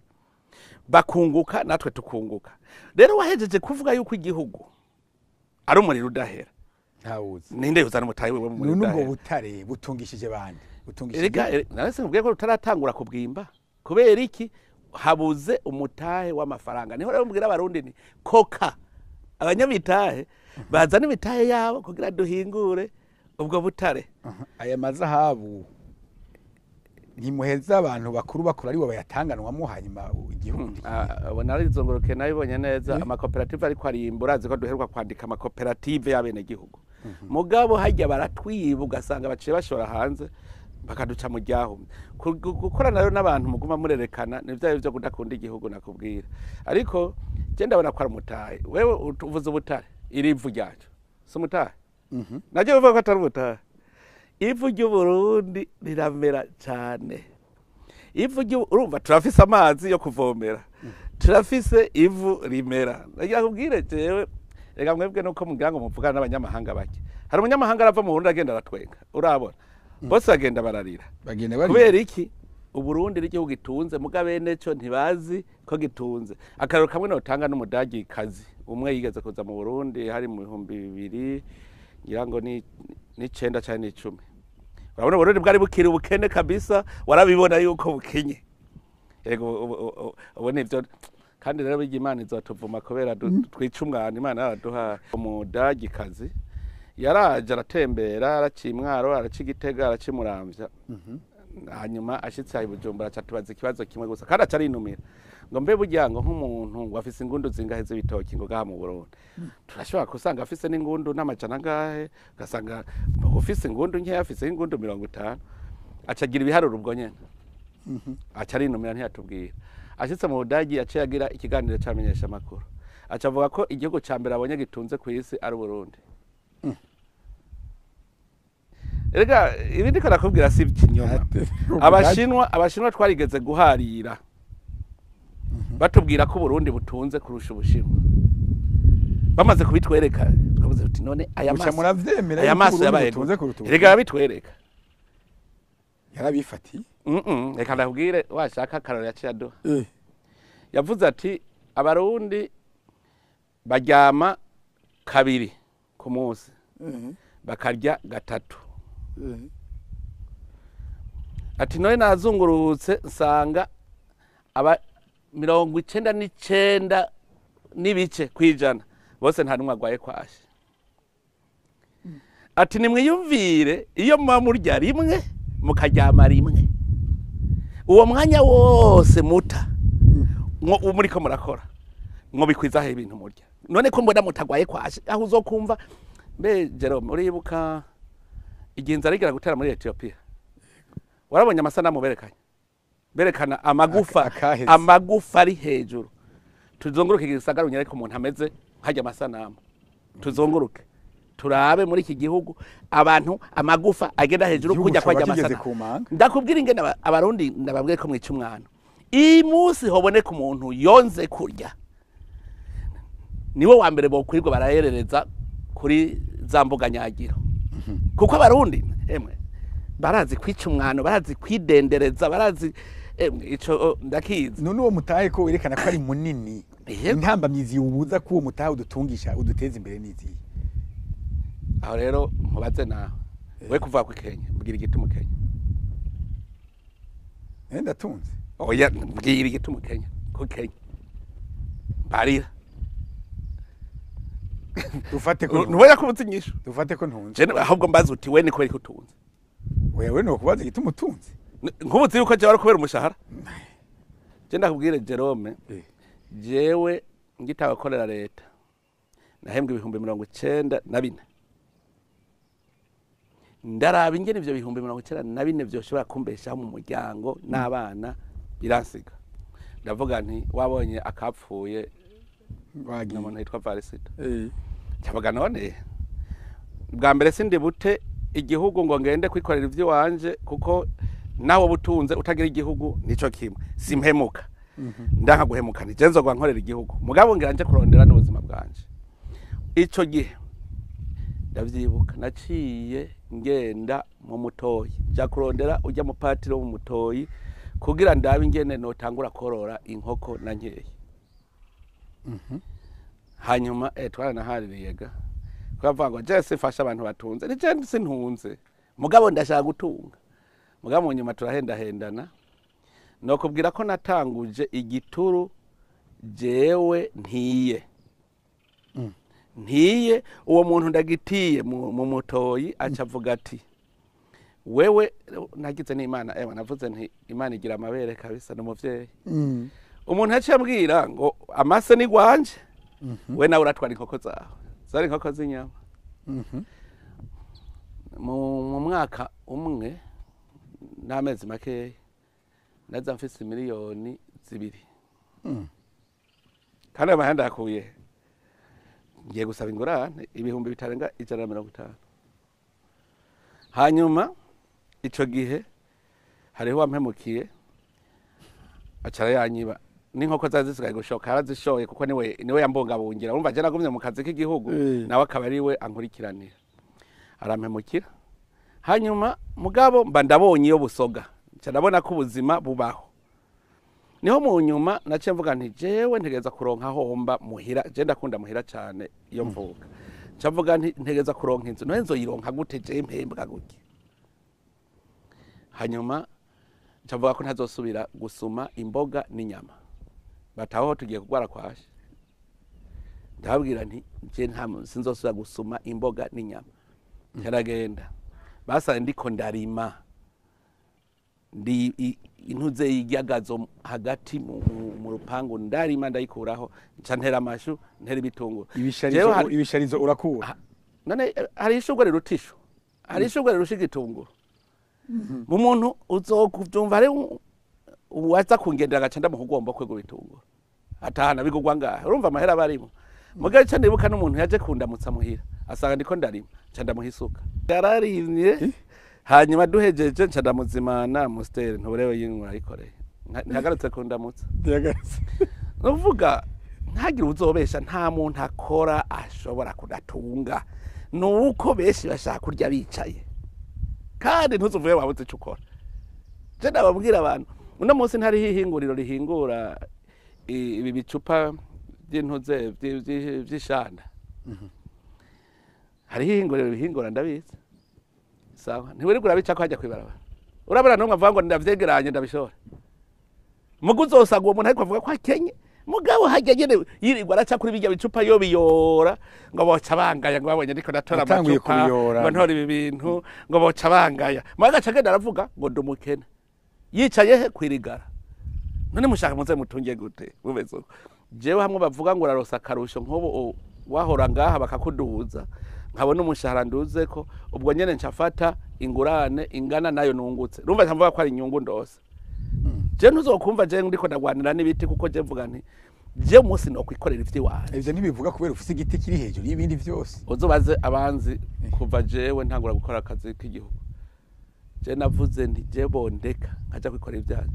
bakunguka natwe tukunguka rero wahejeje kuvuga yuko igihugu ari umuriro udahera ntawuzi ninde uzana umutahe wewe mu muriro n'ubwo butare butungishije bandi butungishije narese nkubwiye ko tutaratangura kubwimba kubera iki habuze umutahe w'amafaranga niho rero mbwira abarundi ni koka abanyamitahe bazana imitahe yabo kugira duhingure ubwo butare aya mazahabu ntimuheza abantu bakuru ari bo bayatanganwamo hanyuma igihugu abona ari izongoroke nabibonye neza amakoperative ariko arimbura azi ko duheruka kwandika amakoperative y'abene gihugu mugabo hajya baratwiba ugasanga baciye bashora hanze bakaduca mu ryahumye gukorana rero n'abantu muguma murerekana nivyo byo kudakunda igihugu nakubwira ariko je ndabona ko ari umutahe wewe uvuze ubutare irivu ryacu si umutahe najye uvuga ko atari umutahe ivu ry'Uburundi riramera cyane ivu urumva turafise amazi yo kuvomera turafise ivu rimera nagira kubwire jewe rega mwebwe nuko mugira ngo muvugana n'abanyamahanga bake hari umunyamahanga arava mu Burundi agenda aratwenga urabona bose agenda bararira kubera iki Uburundi n'igihugu gitunze mugabe neco ntibazi ko gitunze akarero kamwe notanga n'umudagi kazi umwe yigeze kuza mu Burundi hari mu 2000 ngira ngo ni 9 cyane 10 urabona Burundi bwari bukiri ubukene kabisa warabibona yuko bukenye yego ubone ivyo kandi rero Imana izotuvuma kubera twica umwana Imana yaraduha umudagi kazi yaraje aratembera aracimwaro aracigitega aracimuramvya hanyuma ashitse ayi Bujumbura cyatubaza ikibazo kimwe gusa kandi acari inumira ngo mbe buryango nk'umuntu wafise ingundu zingaheze bitoki ngo gaha mu Burundi turashobora kusanga afise n'ingundu n'amajana ngahe gasanga ufise ingundu nke afise ingundu 50 acagira ibiharuro ubwo nyene acari inumira ntiyatubwira ashitse mu Budagi aciye agira ikiganiro cyamenyesha makuru acavuga ko igihugu ca mbere abonye gitunze ku isi ari Burundi erega ibindi ko nakubwira si ikinyoma abashinwa twarigeze guharira batubwira ko Burundi butunze kurusha Ubushinwa bamaze kubitwereka twavuze uti none aya maso yabaye erega bitwereka yarabifatiye reka ndakubwire washaka karori yaciye aduha yavuze ati abarundi baryama 2 ku munsi bakarya 3 ati none nazungurutse nsanga aba 99 n'ibice kwijana bose nta numwe agwaye kwashi ati nimwiyumvire iyo murya rimwe mukaryama rimwe uwo mwanya wose muta muri ko murakora mwo bikwizaho ibintu murya none ko mbona mutagwaye kwashi aho uzokumva mbe Jerome uribuka igihe inzara igira gutera muri Ethiopia warabonye amasanamu berekana amagufa ari hejuru tuzonguruke igisagara unyere ko umuntu ameze hajya amasanamu tuzonguruke turabe muri iki gihugu abantu amagufa agenda hejuru kujya kwajya amasanamu ndakubwira ingene abarundi ndababwiye ko mwica umwana iyi munsi hoboneka umuntu yonze kurya niwe wa mbere bokwirwa barayerereza kuri za mbuga nyagiro kuko abarundi emwe barazi kwica umwana barazi kwidendereza barazi ico ndakizi none uwo mutahe ko werekana ko ari munini intambamyizi ubuza ko uwo mutaha udutungisha uduteza imbere n'izihe? Aho rero mubaze nawe we kuva ku Kenya mbwira igituma Kenya ndatunze. oya mbwira igituma Kenya ku Kenya barira dufate ko ntuya kubutse inyishu dufate ko ntunze je ahubwo mbaza uti we ni kweri kutunze wewe no kubaza igituma utunze nkubutse yuko je wari kubera umushahara je ndakubwire Jerome jewe ngitawe korera leta nahembwe 94 ndaraba ingene ivyo 94 vyoshobora kumbeshaho mu muryango n'abana biransiga ndavuga nti wabonye akapfuye wagiye umuntu yitwa Varisita cyabaga none bwa mbere sindi bute igihugu ngo ngende kwikorera ivyo wanje kuko nawe butunze utagira igihugu nico kimwe simpemuka ndanka guhemuka ni jenzo gwa nkorera igihugu mugabo ngira nje kurondera n'ubuzima bwanje ico gihe ndavyibuka naciye ngenda mu mutoyi ja kurondera ujya mu patiro mu mutoyi kugira ndabe ingene notangura korora inkoko na nkeye hanyuma twana haririga kwavuga ngo je sifasha abantu batunze ni je sintunze mugabo ndashaka gutunga mugabo mu nyuma turahenda no kubwira ko natanguje igituru jewe ntiye uwo muntu ndagitiye mu mutoyi acavuga ati wewe nagize n'Imana navuze nti Imana igira amabere kabisa no muvyeyi umuntu yaciye ambwira ngo amase ni gwanje we nawe uratwara inkoko zawe zari inkoko z'inyama mu mwaka umwe n'amezi makeya naza mfise miliyoni 2 kandi amahanda yakuye ngiye gusaba ingurane ibihumbi bitarenga 150 hanyuma ico gihe hariho wampemukiye acara yanyiba n'inkoko zazisigaye gushoka arazishoye kuko niwe yambungabungira urumva je nagumye mu kazi k'igihugu nawe akaba ari we ankurikiranira arampemukira hanyuma mugabo mba ndabonye iyo busoga ndabona ko ubuzima bubaho niho mu nyuma naciye mvuga nti jewe ntegeza kuronka homba muhira je ndakunda muhira cyane iyo mvuga cavuga nti ntegeza kuronka inzu no nzoyironka gute je mpembwa guke hanyuma cavuga ko ntazosubira gusuma imboga n'inyama bataho tugiye kugwara kwashe ndabwira nti je nta sinzosubira gusuma imboga n'inyama cyaragenda basa ndiko ndarima ndi intuze y'igyagazo hagati mu rupangu ndarima ndayikuraho nca ntera amashu ntera ibitunguru ibisharizo urakura none hari ishugwe rutisho hari ishugwe rushigitunguru mu muntu uzokuvyumva ari waza kungendera agacanda mu kugomba kwego bitunguru atahana bigugwa ngahe urumva amahera barimo mugabe cyane nibuka n'umuntu yaje kundamutsa muhira asanga ndiko ndarima nca ndamuhisuka yararimye hanyuma duhejeje nca ndamuzimana mustere nturewe yinwa yikoreye ntagarutse kundamutsa yagarutse uvuga ntagira uzobesha nta muntu akora ashobora kudatunga nuko beshi bashaka kurya bicaye kandi ntuzuvuye wabuze cyo ukora je ndababwira abantu uno munsi ntari hihinguriro rihingura ibi bicupa by'intuze by'ishanda hari hihinguriro rihingura ndabizi sawa ntiwiri gurabica ko hajya kwibarabara urabara no mwavuga ngo ndavyegeranye ndabishora muguzo osaga umuntu ariko avuga ko akenye mugabo hajya nyene yirirwa araca kuri bijya bicupa yo biyora ngo boca bangaya ngo babonye ndiko ndatora amacupa ngo ntora ibi bintu ngo boca bangaya magaca genda aravuga ngo ndumukene yicaye he kwirigara none mushaka muze mutungiye gute bubezo jewe hamwe bavuga ngo urarosa karusho nkobo wahora ngaha bakakuduza nkabona umushahara nduze ko ubwo nyene ncafata ingurane ingana nayo nungutse rumva ntamvuga ko ari inyungu ndose je ntuzokumva je ndiko ndagwanira n'ibiti kuko je mvuga nti je musi no kwikorera ivyi waje ivyo ntibivuga kubera ufise igiti kiri hejuru y'ibindi vyose uzobaze abanzi kuva jewe ntangura gukora akazi k'igihugu je navuze nti je bondeka nkaja kwikorera ivyanje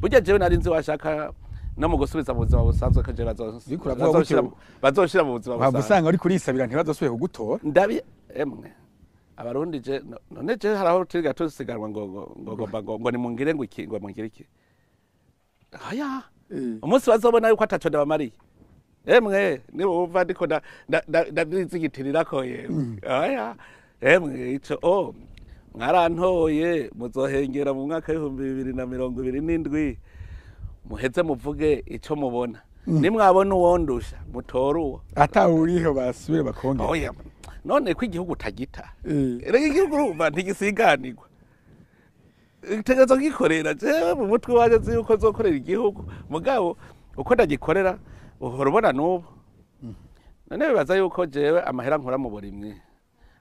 burya jewe nari nzi washaka no mu gusubiza mu buzima busanzwe kaje bazoshira mu buzima busanzwe usanga ari kurisabira ntibazosubire kugutora ndabi emwe abarundi je none je haraho turiga tusiganwa ngo ni mungire ngo iki ngo mungire iki aya umunsi bazobona yuko ataco ndabamariye emwe ni wumva ndiko ndazigitirira ko yewe aya emwe ico mwarantoye muzohengera mu mwaka w'2027 muheze muvuge ico mubona nimwabona uwondusha mutora uwo atawuriho basubire bakongera oya none ko igihugu tagita rega igihugu urumva ntigisiganirwa itegezo gikorera jewe mu mutwe waje zi uko zokorera igihugu mugabo uko ndagikorera uhora ubona n'ubu none bibaza yuko jewe amahera nkora mu burimwe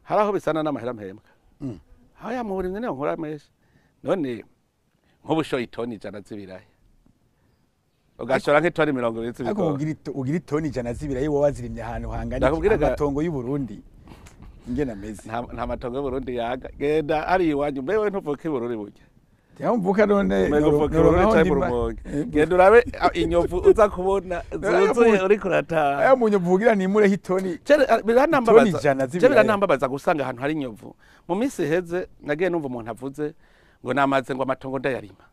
haraho bisana n'amahera mpembwa haya mu burimwe niho nkora menshi none nk'ubushoye itoni 100 z'ibirayi ugashora nk'itoni 20 z'ibigori ariko ugira itoni 100 z'ibirayi wowe wazirimye ahantu hangana amatongo y'u Burundi ingena mezi nta matongo y'u Burundi yaga genda ari iwanyu mbewe ntuvuke i Burundi burya mvuka none genda urabe inyovu uza kubona zuzuye uri kurataha aya mu nyovu ugira nimure hitoni biranambabaza gusanga ahantu hari inyovu mu minsi heze nagiye numva umuntu avuze ngo namaze ngo amatongo ndayarima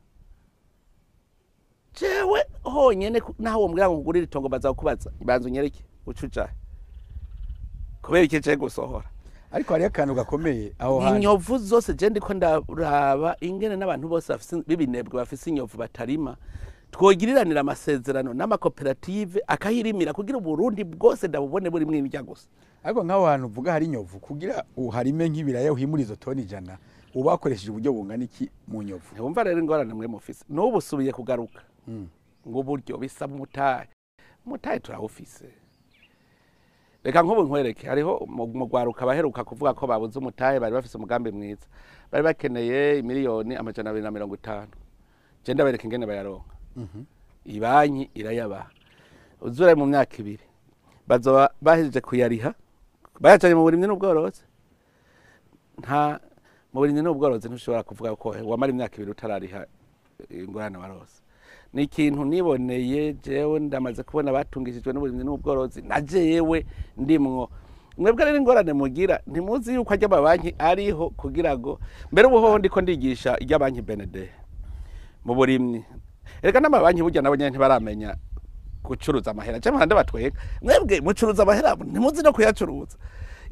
jewe honyene naho uwo mbwira ngo ngurire itongo baza kubaza ibanza unyereke ucuca kubera iki cyo gusohora ariko hari akantu gakomeye aho hantu inyovu zose je ndiko ndaraba ingene n'abantu bose bafise bibinebwe bafise inyovu batarima twogiriranira amasezerano n'amakoperative akahirimira kugira Burundi bwose ndabubone buri mw'ibya gusa ariko nk'aho hantu uvuga hari inyovu kugira uharime nk'ibiraya uhimurizo toni 100 ubakoresheje uburyo bungana iki mu nyovu ntumva rero ingorane mwe mufise n'ubu subiye kugaruka ngo buryo bisaba mutaye turawufise reka nk'ubu nkwereke hariho mu gwaruka baheruka kuvuga ko babuze umutahe bari bafise umugambi mwiza bari bakeneye miliyoni 250 je ndabereka ingene bayaronka ibanki irayaba uzura mu myaka 2 bazoba bahejeje kuyariha bayacanye mu burimwe n'ubworozi nta mu burimwe n'ubworozi ntushobora kuvuga ko wamara imyaka 2 utarariha ingorane warose ni ikintu niboneye jewe ndamaze kubona batungishijwe n'uburimwe n'ubworozi na jewe ndimwo mwebwe rero ingorane mugira ntimuzi yuko ajya amabanki ariho kugira ngo mbere ubuhoho ndiko ndigisha ijya banki Benede mu burimwe reka n'amabanki burya nabo nyene ntibaramenya gucuruza amahera cyangwa hande batweka mwebwe mucuruza amahera ntimuzi no kuyacuruza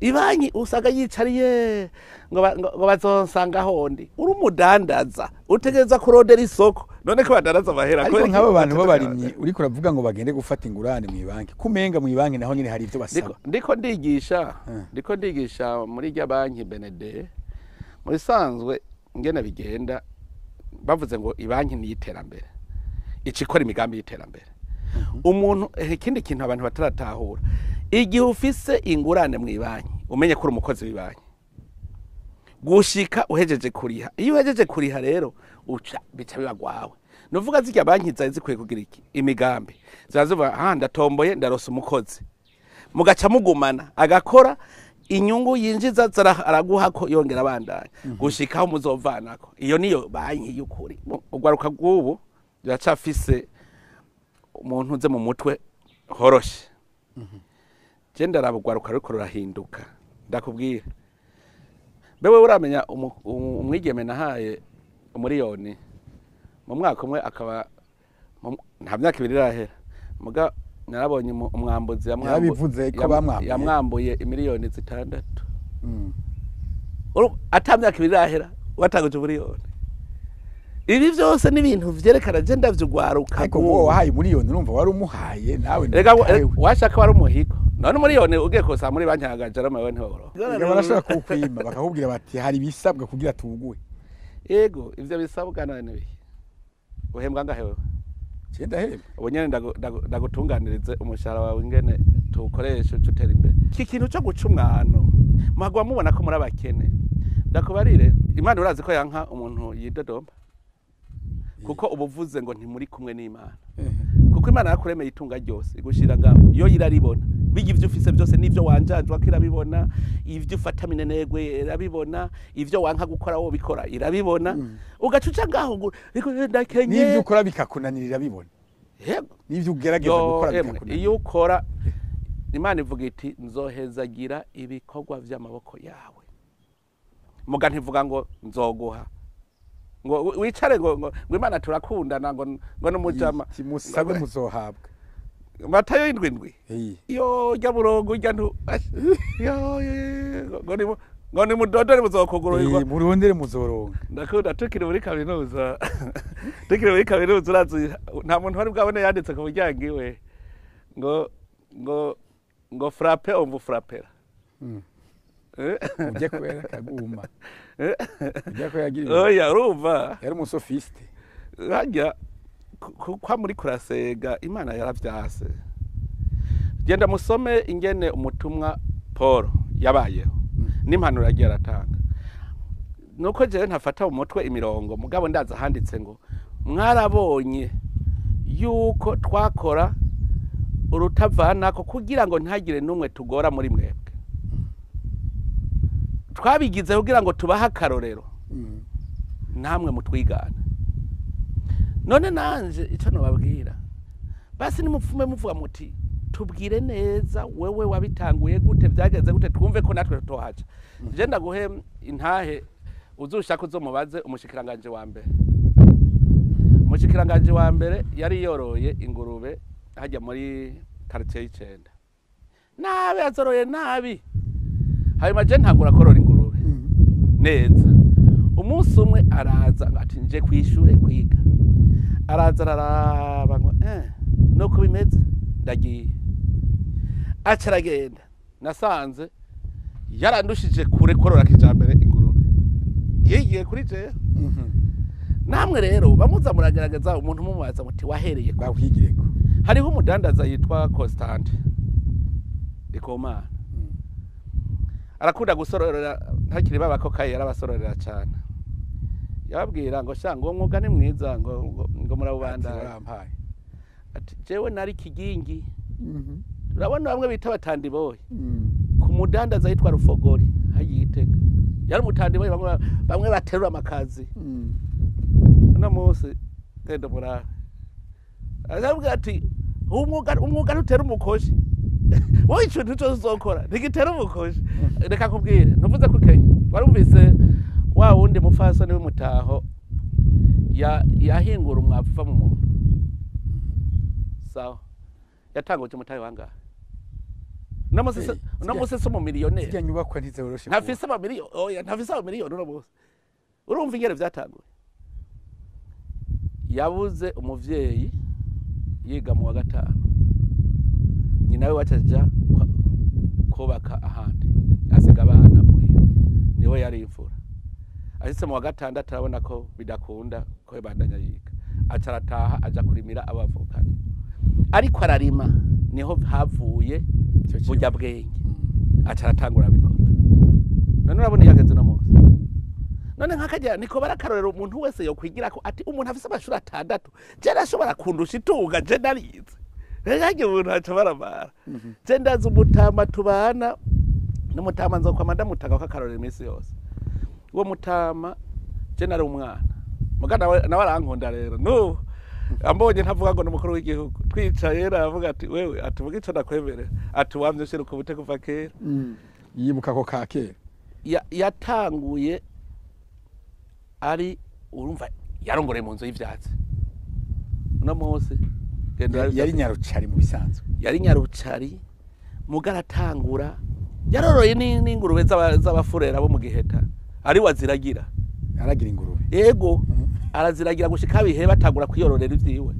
ibanki usaga yicariye ngo bazonsanga hondi uri umudandaza utegereza kurondera isoko none ko badandaza amahera ariko nk'abo bantu babarimye uri kuravuga ngo bagende gufata ingurane mu banki kumenga mu banki naho nyine hari ivyo basaba ndiko ndigisha muri rya banki Benede muri sanzwe ngene bigenda bavuze ngo ibanki ni iterambere icikora imigambi y'iterambere umuntu ikindi kintu abantu bataratahura igihe ufise ingurane mu banki umenye ko uri umukozi w'ibanki gushika uhejeje kuriha iyo uhejeje kuriha rero uca bica bibagwawe nuvuga zirya banki zaje zikwiye kugira iki imigambi zazuva ndatomboye ndarose umukozi mugaca mugumana agakora inyungu yinjiza araguha ko yongera abandanya gushika aho muzovanako iyo niyo banki y'ukuri ugwaruka bw'ubu biracafise umuntu uze mu mutwe horoshe je ndarabugwaruka ariko rurahinduka ndakubwira bewe uramenya umwigeme nahaye umuriyoni mu mwaka umwe akaba nta myaka 2 irahera muga narabonye umwambuzi yamwambuye miliyoni 6 ata myaka 2 irahera watanguje umuriyoni ibi byose ni ibintu vyerekana je ndavyugwaruka ariko wowe wahaye miliyoni urumva wari umuhaye nawe rega washaka wari umuhigo none miliyoni ugiye kosa muri banki hagajara mawe ntihoro barashaka kukwima bakakubwira bati hari bisabwa kugira tuguye yego ivyo bisabwa none bihe uhembwa ngahe wewe cyenda hembe ubonyene ndagutunganirize umushahara wawe ingene tukoresha cutera imbere iki kintu cyo guca umwano magwa mubona ko muri abakene ndakubarire Imana urazi ko yanka umuntu yidodomba kuko ubuvuze ngo ntimuri kumwe n'Imana kuko Imana yakuremeye itunga ryose igushira ngaho iyo iraribona bigi ivyo ufise byose nivyo wanjanjwa kirabibona ivyo ufata minenegwe irabibona ivyo wanka gukora wo bikora irabibona ugacuca ngaho ndakenye nivyo ukora bikakunanirira bibona yego nivyo ugerageza gukora bikakunanirira iyo ukora Imana ivuga iti nzohezagira ibikorwa vy'amaboko yawe muga ntivuga ngo nzoguha ngo wicare ngo Imana turakundana ngo n'umujama kimusabe muzohabwa Matayo indwi yo rya murongo urya ngo ni mudodore muzokugururwa murondere muzoronka ndakunda tukiri muri kaminuza urazi nta muntu wari bwabone yanditse ku muryango iwe ngo frappe on vous frappera ujye kubera kaguma ujye ko yagira oya urumva yari umusofiste hajya kwa muri kurasega Imana yaravyase genda musome ingene umutumwa Paul yabayeho n'impanuro yagiye aratanga nuko jewe ntafata mu mutwe imirongo mugabo ndaza handitse ngo mwarabonye yuko twakora urutavanako kugira ngo ntagire numwe tugora muri mwebwe twabigize kugira ngo tubaha akarorero namwe mutwigana none nanje icyo nobabwira basi nimupfume muvuga muti tubwire neza wewe wabitanguye gute byageze gute twumve ko natwe tohaca je ndaguhe intahe uzushaka uzomubaze umushikiranganje wa mbere yari yoroye ingurube hajya muri quartier y'Icenda nabi azoroye nabi hanyuma je ntangura korora ingurube neza umunsi umwe araza ati nje kwishure kwiga araza araraba ngo nuko bimeze ndagiye acaragenda nasanze yarandushije kure korora kijambere ingurube yigiye kuri je namwe rero bamuza muragerageza umuntu mumubaza muti wahereye kwahigireko hariho umudandaza yitwa Constante Ikomana arakunda gusororera ntakiri babako kaye yarabasororera cyane yababwira ngo shango umwuga ni mwiza ngo murabubanda ati jewe nari kigingi urabona bamwe bita batandi boye ku mudandaza yitwa Rufogori hayitega yari mutandi boye bamwe baterura amakazi no munsi gendo murara azabwira ati umwuga rutera umukoshi wowe ico ntuzokora ntigitera umukoshi reka kubwire ntuvuze ko Kenya warumvise wa wundi mufasoni w'umutaho yahingura umwavu mu muntu sawa yatanguje umutahe wangahe namuse so mu miliyoneri zijya nyubakwa ntizoroshe ntafise ama miliyoni oya ntafise ama miliyoni no bose urumva ingere vyatanguye yabuze umuvyeyi yiga mu wa gatanu nyina we wacaja kubaka ahandi asiga abana muhira niwe yari imfura ashitse mu wa gatandatu arabona ko bidakunda ko bandanya yiga acarataha aja kurimira abavukana ariko ararima niho havuye burya bwenge acaratangura bikora none urabona yageze no munsi none nkakajya niko barakarorera umuntu wese yo kwigira ko ati umuntu afise amashuri 6 je nashobora kundusha itunga je narize rege umuntu acabara mara je ndaza umutama tubana n'umutama nzokwama ndamutaga ko karorera imisi yose uwo mutama je nari umwana mugana nawe arankunda rero no ambonye ntavuga ngo n'umukuru w'igihugu twicaye aravuga ati wewe atuvuga ico nakwemerera ati wamye shira ku bute kuva kera yibuka ko kakera yatanguye ari urumva yarongoreye mu nzu y'ivyatsi no munsi yari nyarucari mu bisanzwe yari nyarucari mugaratangura yaroroye n'ingurube z'abafurera bo mu Giheta ari waziragira aragira ingurube yego araziragira gushika bihe batagura kwiyororera ivyiwe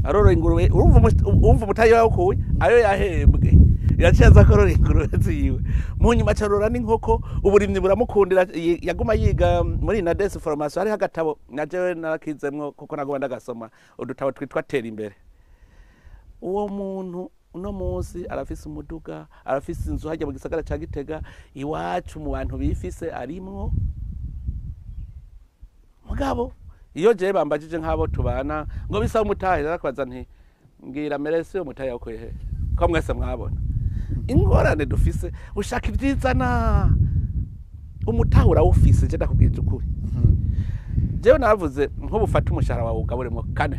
aroroye ingurube urumva umutayi wawe kuye ayo yahembwe yaciza korora ingurube ziwe mu nyuma carora n'inkoko uburimyi buramukundira yaguma yiga muri Nades formation ari hagatabo najewe narakizemwo kuko nagomba ndagasoma udutabo twitwa tera imbere uwo muntu uno munsi arafise umuduga arafise inzu hajya mu gisagara ca Gitega iwacu mu bantu bifise arimwo mugabo iyo je bambajije nk'abo tubana ngo bisaba umutahe arakwaza nti ngira merese yo mutahe yakwe he ko mwese mwabona ingorane dufise ushaka ibyiza na umutahe urawufise je ndakubwije ukuri jewe navuze nko bufata umushahara wawe ugaburemwo 4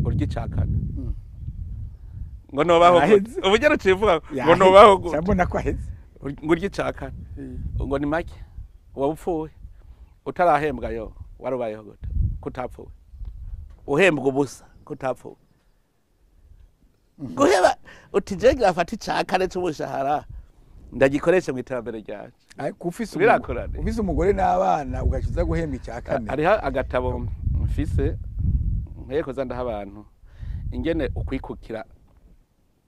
urya icakana ngo nobaho ubugero civuga ngo nobaho cyabona ko aheze ngo urya icakana ngo ni make wabupfuye utarahembwa yo warubayeho gute kutapfuye uhembwa ubusa kutapfuye guheba uti je girafata icakane c'umushahara ndagikoreshe mu iterambere ryacu ufise umugore n'abana ugakiza guhembwa icakane hariho agatabo mfise nkeko za ndaha abantu ingene ukwikukira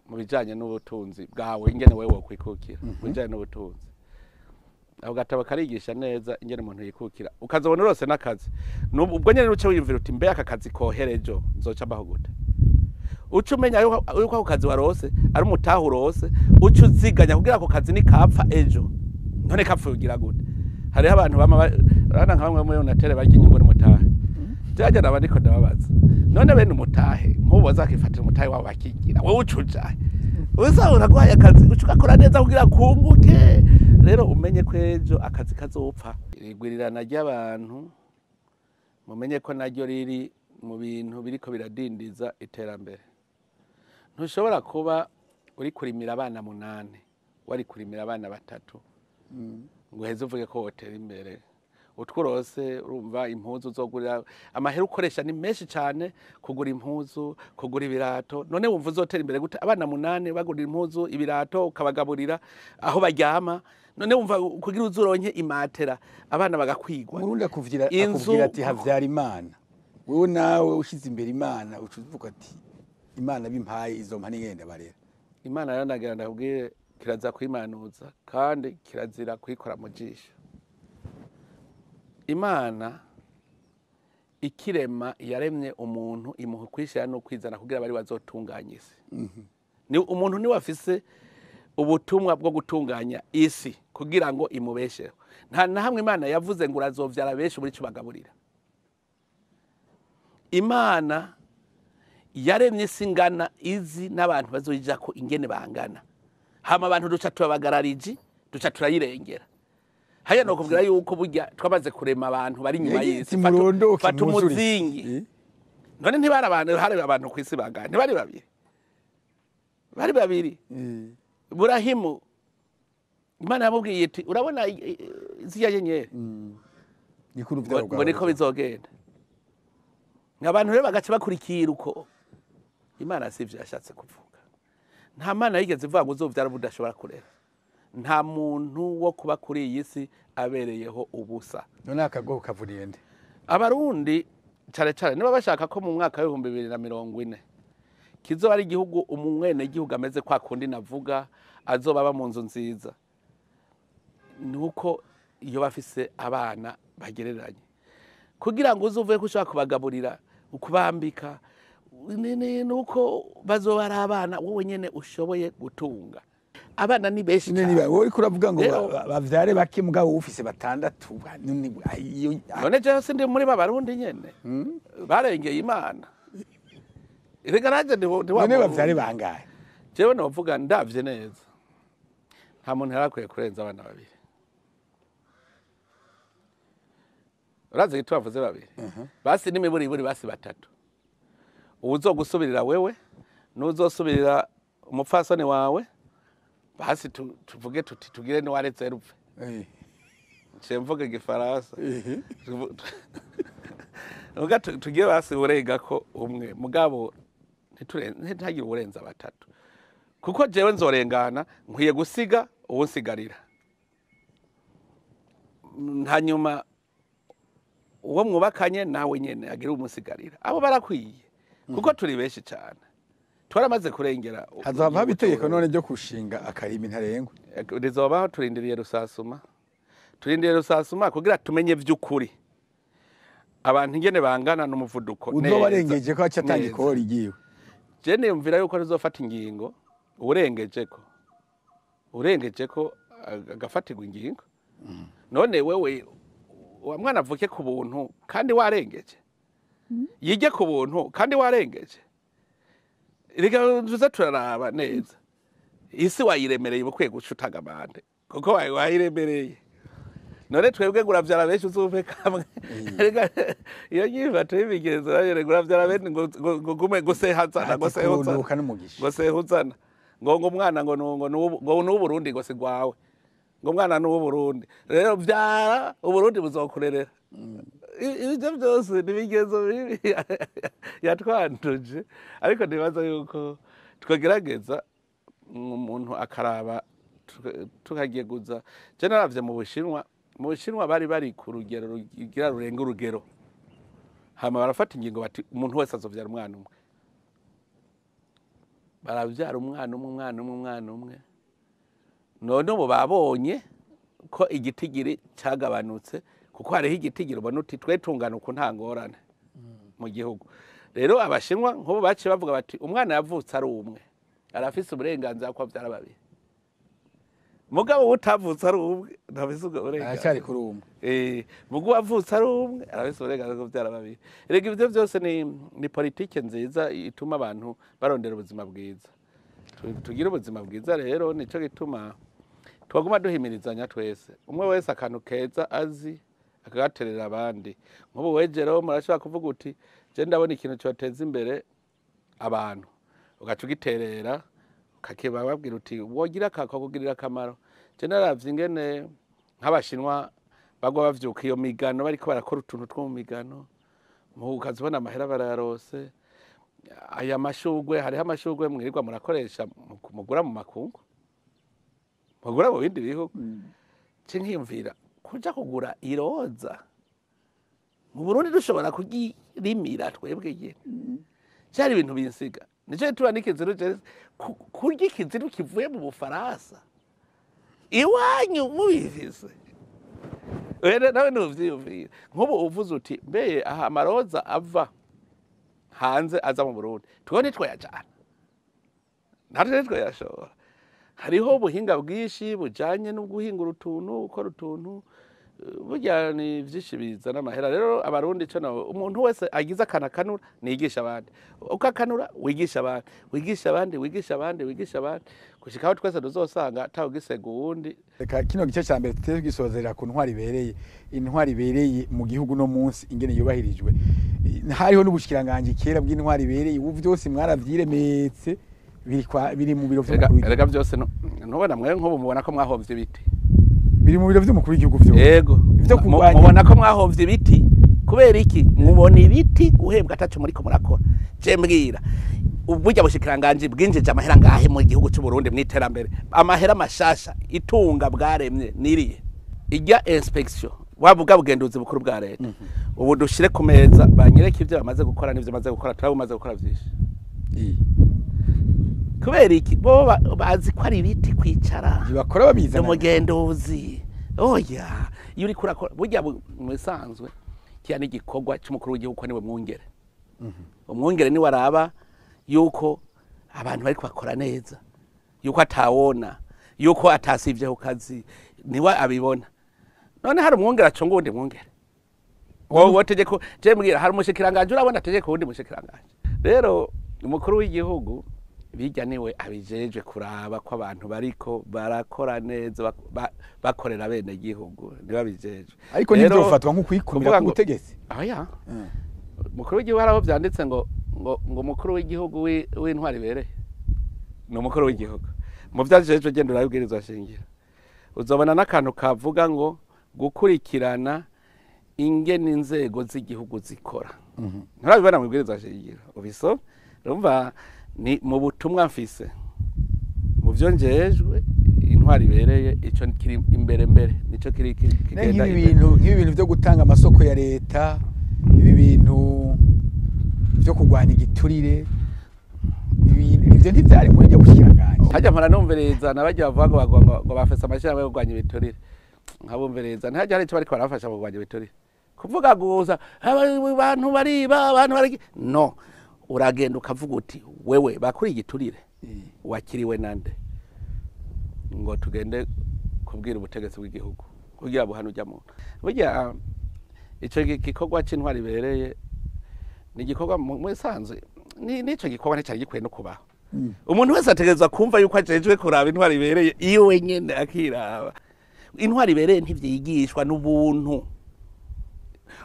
mu bijanye n'ubutunzi bwawe ingene wewe wokwikukira mu bijanye n'ubutunzi aho gatabo karigisha neza ingene umuntu yikukira ukazobona urose n'akazi ubwo nyene nuce wiyumvira uti mbe aka kazi koherejo nzoca mbaho gute uca umenya yuko ako kazi warose ari umutahe urose uca uziganya kugira ako kazi nikapfa ejo none kapfuye ugira gute hariho abantu bana nka bamwe muri unatere barya inyungu n'umutahe jaja naba ndiko ndababaza none bene umutahe nk'ubu bazakifatira umutahe wabo bakigira wowe uca ujahe uzabura guhaye akazi uca ugakora neza kugira kunguke rero umenye ko ejo akazi kazopfa irigwirirana ry'abantu mumenye ko naryo riri mu bintu biriko biradindiza iterambere ntushobora kuba uri kurimira abana 8 wari kurimira abana 3 ngo heze uvuge ko wotera imbere utwurose urumva impuzu uzogurira amahera ukoresha ni menshi cyane kugura impuzu kugura ibirato none wumva uzotera imbere gute abana 8 bagurira impuzu ibirato ukabagaburira aho baryama none wumva kugira uzuronke imatera abana bagakwigwa murundi akuvira ati havyara imana wewe nawe ushize imbere imana ucuvuga ati imana bimpaye izo mpani ngende barera imana rero ndagira ndakubwire kiraza kwimanuza kandi kirazira kwikora mu jisho imana ikirema yaremye umuntu imuha kwishira no kwizana kugira bari bazotunganya isi ni umuntu ni wafise ubutumwa bwo gutunganya isi kugira ngo imubesheho nta na hamwe imana yavuze ngo urazovyara benshi muri cyo bagaburira imana yaremye singana izi n'abantu bazoyija ko ingene bangana hama abantu duca tubagarariji duca turayirengera haya no kubwira yuko burya twamaze kurema abantu bari nyuma y'isi fata umuzingi none ntibari abantu hari abantu kwisi bangana ntibari babiri Burahimu imana yamubwiye iti urabona iziya nyenyeri nikuru byaro ngo niko bizogenda abantu rero bagace bakurikira uko imana sivyo yashatse kuvuga nta mana yigeze ivuga ngo uzovyara budashobora kurera nta muntu wo kuba kuri iyi si abereyeho ubusa none akago kavuriye nde abarundi cyane niba bashaka ko mu mwaka wa 2040 kizoba ari igihugu umwene igihugu ameze kwa kundi navuga azoba mu nzu nziza nuko iyo bafise abana bagereranye kugira ngo uzuvuye ko ushaka kubagaburira ukubambika nuko bazoba ari abana wowe nyene ushoboye gutunga abana ni benshi cyane wowe kuravuga ngo bavyare bake mugabo ufise 6 none je sindi muri babarundi nyene barengeye imana Irega naje none bavyare bangahe jewe novuga ndavye neza nta muntu yarakwiye kurenza abana babiri uraze gitu bavuze babiri basi n'imiburi basi 3 ubuzogusubirira wewe n'uzosubirira umupfasoni wawe basi tuvuge tuti tugire ni waretse rupfe mvuge gifaransa uga tugiye basi urega ko umwe mugabo ntitagire uburenza 3 kuko jewe nzorengana nkwiye gusiga uwunsigarira hanyuma uwo mwubakanye nawe nyene agira umusigarira abo barakwiye kuko turi benshi cyane twaramaze kurengera hazava bitegeko none ryo kushinga akarimi ntarengwa rizobaho turindiriye rusasuma kugira tumenye vy'ukuri abantu ingene bangana n'umuvuduko neza uzobarengeje ko acatanga ikori igiwe je nemvira yuko rizofata ingingo urengeje ko agafatirwa ingingo none wewe wa mwana avuke ku buntu kandi warengeje yige ku buntu kandi warengeje rega tuza turaraba neza isi wayiremereye bukwiye gucutaga amande kuko wayiremereye none twebwe guravyara benshi uzuve kamwe rega iyo nyifato y'imigenzo rero guravyara benshi ngo gume gusehazana gosehuzana ngo umwana ngo n'uburundi ngo sigwawe ngo mwana n'uburundi rero vyara uburundi buzokurerera ibyo byose nibigezo bibi yatwanduje ariko nibaza yuko twagerageza umuntu akaraba tukagiye guza je naravye mu Bushinwa bari ku rugero rugira rurenga urugero hama barafata ingingo bati umuntu wese azovyara umwana umwe baravyara umwana umwe none ubu babonye ko igitigiri cyagabanutse kuko hariho igitigiri ubona uti twe tungana uku nta ngorane mu gihugu rero Abashinwa nk'ubu baciye bavuga bati umwana yavutse ari umwe arafise uburenganzira ko avyara babiri mugabo utavutse ari umwe ntafise uburenganzira aracyari kuri umwe mugu wavutse ari umwe arafise uburenganzira ko avyara babiri rega ivyo byose ni politike nziza ituma abantu barondera ubuzima bwiza tugira ubuzima bwiza rero nico gituma twaguma duhimirizanya twese umwe wese akantu keza azi akagaterera abandi nk'ubu wejero murashobora kuvuga uti je ndabona ikintu cyoteza imbere abantu ugaca ugiterera ukakiba babwira uti wogira kakakugirira akamaro je naravye ingene nk'Abashinwa bagwa bavyuka iyo migano bariko barakora utuntu two mu migano ukazibona amahera barayarose aya mashugwe hariho amashugwe mwirirwa murakoresha mugura mu makungu mugura mu bindi bihugu ce nkiyumvira kuja kugura iroza mu Burundi dushobora kugirimira twebwe nyene cyari ibintu binsiga nico tuba n'ikiziru kurya ikiziru kivuye mu Bufaransa iwanyu mubivise nawe nuvyiyumvira nk'ubu uvuze uti mbeye aha amaroza ava hanze aza mu Burundi twone twayajana natwe twayashora hariho ubuhinga bwinshi bujanye no guhingura utuntu gukora utuntu burya ni vyinshi bizana amahera rero Abarundi cyo umuntu wese agize akanakanura nigisha abandi ukakanura wigisha abandi gushikaho twese tuzosanga taho gisega uwundi reka kino gice cya mbere tuteze gisozerera ku ntwari ibereye mu gihugu no munsi ingene yubahirijwe hariho n'ubushikiranganje kera bw'intwari ibereye ubu byose mwaravyiremetse biri mu biro vy'umukuru rega byose ntubona mwe nk'ubu mubona ko mwahomvye ibiti biri mu biro vy'umukuru w'igihugu vyose yego mubona ko mwahomvye ibiti kubera iki mubona ibiti guhembwa atacu muri ko murakora je mbwira uburya bushikiranganje bwinjije amahera ngahe mu gihugu cy'u Burundi mwiterambere amahera mashasha itunga bwaremye niriye ijya inspection wabuga bugenduzi bukuru bwa leta ubu dushire ku meza banyereka ivyo bamaze gukora n'ivyo bamaze gukora turabumaze gukora vyinshi kubera iki bo bazi ko ari ibiti kwicara bakora babizana n'umugenduzi oya iyo uri kurakora burya musanzwe cyane igikorwa cy'umukuru w'igihugu ko niwe mwungere umwungere ni waraba yuko abantu bari bakora neza yuko atawona yuko atasivye ku kazi niwe abibona none hari umwungere aconga undi mwungere wowe tegeko je mbwira hari umushikiranganje urabona tegeko undi mushikiranganje rero umukuru w'igihugu bijya niwe abijeje kuraba ko abantu bariko barakora neza bakorera bene gihugu niba bijeje ariko nivyofatwa nko kwikumira ku butegetsi aya mukuru w'igihugu haraho vyanditse ngo mukuru w'igihugu w'intwari ibereye ni umukuru w'igihugu mu vyajeje genda urabibwirizwa shingiro uzobona n'akantu kavuga ngo gukurikirana ingene inzego z'igihugu zikora nturabibona mu bwirizwa shingiro ubiso urumva ni mu butumwa mfise mu byo njejwe intwari ibereye ico kiri imbere nico kiri kigenda nk'ibintu byo gutanga amasoko ya leta ibi bintu byo kugwana igiturire ibyo ntivyari muri ryo bushikiranganje hajya mpora numvereza nabajya bavuga ngo bafesa amashira yo kugwanya ibiturire nkabumvereza ntajya hari ico bariko barafasha mu kugwanya ibiturire kuvuga guza abantu bari no uragenda ukavuga uti wewe bakuri igiturire wakiriwe nande ngo tugende kubwira ubutegetsi bw'igihugu kugira buhano ujya muntu burya ico gikorwa c'intwari ibereye ni gikorwa mu sanzwe nico gikorwa nticari gikwiye no kubaho umuntu wese ategerezwa kumva yuko ajejwe kuraba intwari ibereye iyo wenyene akiraba intwari ibereye ntivyigishwa n'ubuntu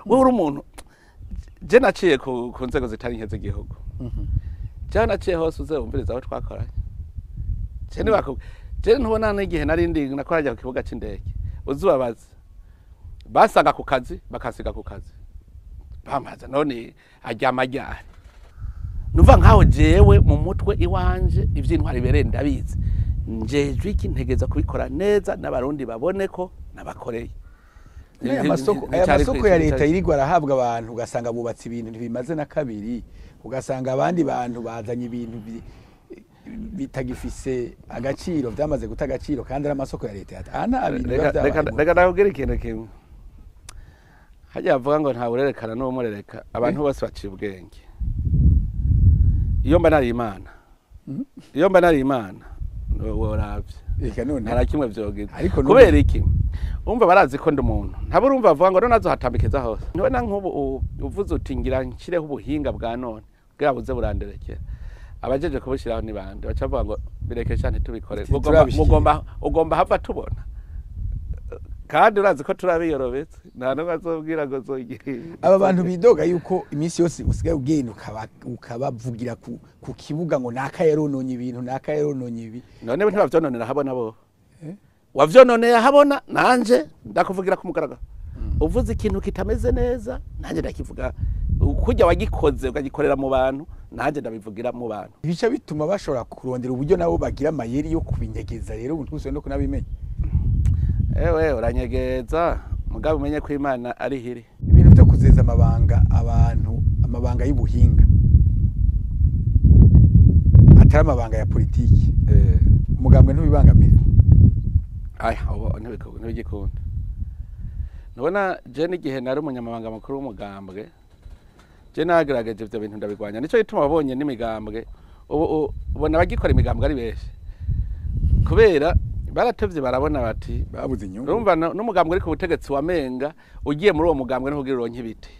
wewe uri umuntu je naciye ku nzego zitari nke z'igihugu je naciye hose uzumviriza aho twakoranye je ntubona n'igihe narindi nakorajya ku kibuga c'indege uzubabaza basaga ku kazi bakasiga ku kazi bamaza none ajya amajyari nuva nkaho jewe mu mutwe iwanje ivy'intwari bereye ndabizi njejwe iki ntegeza kubikora neza n'abarundi babone ko nabakoreye. aya masoko ya leta irigwa arahabwa abantu ugasanga bubatse ibintu ntibimaze na kabiri, ugasanga abandi bantu bazanye ibintu bitagifise agaciro, vyamaze guta agaciro kandi ari amasoko ya leta. Reka nakubwira ikintu kimwe, hajya bavuga ngo nta urerekana n'umurereka, abantu bose baciye ubwenge. Iyo mba nari Imana woravye nta kimwe vyogize. Kubera iki? Umva barazi ko ndi umuntu, ntabwo urumva bavuga ngo nazo hatambikiza hose. None nk'ubu uvuze uti ngira nshyireho ubuhinga bwa none bwa buze buranderekera, abajeje kubushyiraho ni bande? Baca bavuga ngo bireke cyane tubikore, ugomba hava tubona, kandi urazi ko turabiyorobetse, nta n'umwe azobwira ngo zogire. Aba bantu bidoga yuko iminsi yose usigaye ugenda ukabavugira ku kibuga ngo naka yarononye ibintu, naka yarononye ibi. None ntibavyononera habona bo, wavyononeye habona, nanje ndakuvugira ku mugaragaro. Uvuze ikintu kitameze neza nanje ndakivuga, kujya wagikoze ukagikorera mu bantu nanje ndabivugira mu bantu. Bica bituma bashobora kurondera uburyo nabo bagira amayeri yo kubinyegeza. Rero ubu ntuse no kunabimenya. Ewe uranyegeza mugabo umenye ko Imana ari hiri. Ibintu byo kuzeza amabanga abantu, amabanga y'ubuhinga atari amabanga ya politiki, umugambwe ntubibangamira. Ntibigikunda. Nubona je n'igihe nari umunyamabanga makuru w'umugambwe, je nagerageje ivyo bintu ndabigwanya. Nico gituma babonye n'imigambwe ubu ubona bagikora imigambwe ari benshi, kubera baratevye barabona bati babuze inyungu. Urumva n'umugambwe ari ku butegetsi wamenga ugiye muri uwo mugambwe ntugira uronke ibiti.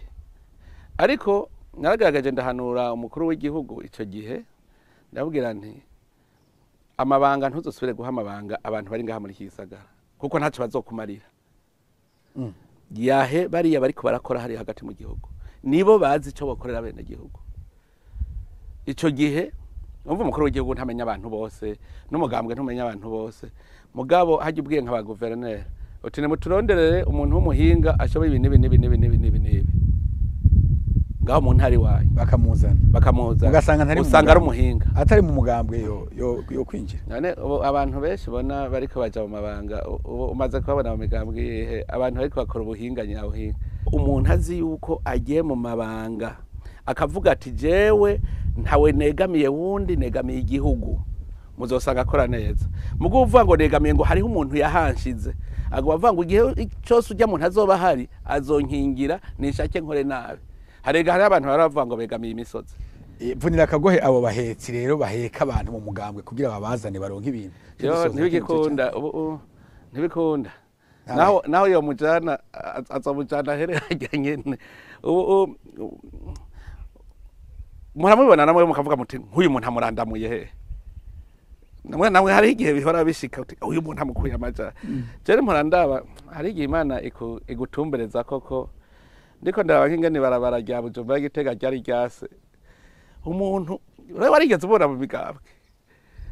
Ariko naragaragaje ndahanura umukuru w'igihugu ico gihe, ndabwira nti amabanga ntuzosubire guha amabanga abantu bari ngaha muri Kisagara, kuko ntaco bazokumarira. Yahe bariya bariko barakora hari hagati mu gihugu, nibo bazi ico bakorera bene gihugu. Ico gihe umva umukuru w'igihugu ntamenya abantu bose, n'umugambwe ntumenya abantu bose, mugabo hajya ubwiye nk'aba guverineri uti muturonderere umuntu w'umuhinga ashoboye ibi nibi ngaho mu ntari wayo, bakamuzana usanga ari umuhinga atari mu mugambwe yo kwinjira. None abantu benshi bona bariko baja mu mabanga, umaze kubabona mu migambwe abantu bariko bakora ubuhinga nyabuhinga. Umuntu azi yuko agiye mu mabanga akavuga ati jewe ntawe negamiye wundi, negamiye igihugu, muzosanga akora neza. Mugo uvuga ngo negamiye ngo hariho umuntu yahanshize, agwa avuga ngo igihe cyose ujya muntu azoba hari azonkingira nishake nkore nabi. Harega hari abantu baravuga ngo begamiye imisozi. Vunira akagohe abo bahetsi rero baheka abantu mu mugambwe kugira babazane baronke ibintu. Ntibigikunda ntibikunda. Naho yo mujana azamujana here hajya nyene. Muramubona namwe mukavuga muti nk'uyu muntu amurandamuye he. Namwe hari igihe bihora bishika uti uyu muntu amukuye amaja. Jere murandaba hari igihe Imana igutumbereza koko. Ndiko ndabangingane barabara rya Bujumbura Gitega ryari ryase. Umuntu rero warigeze ubona mu migambwe.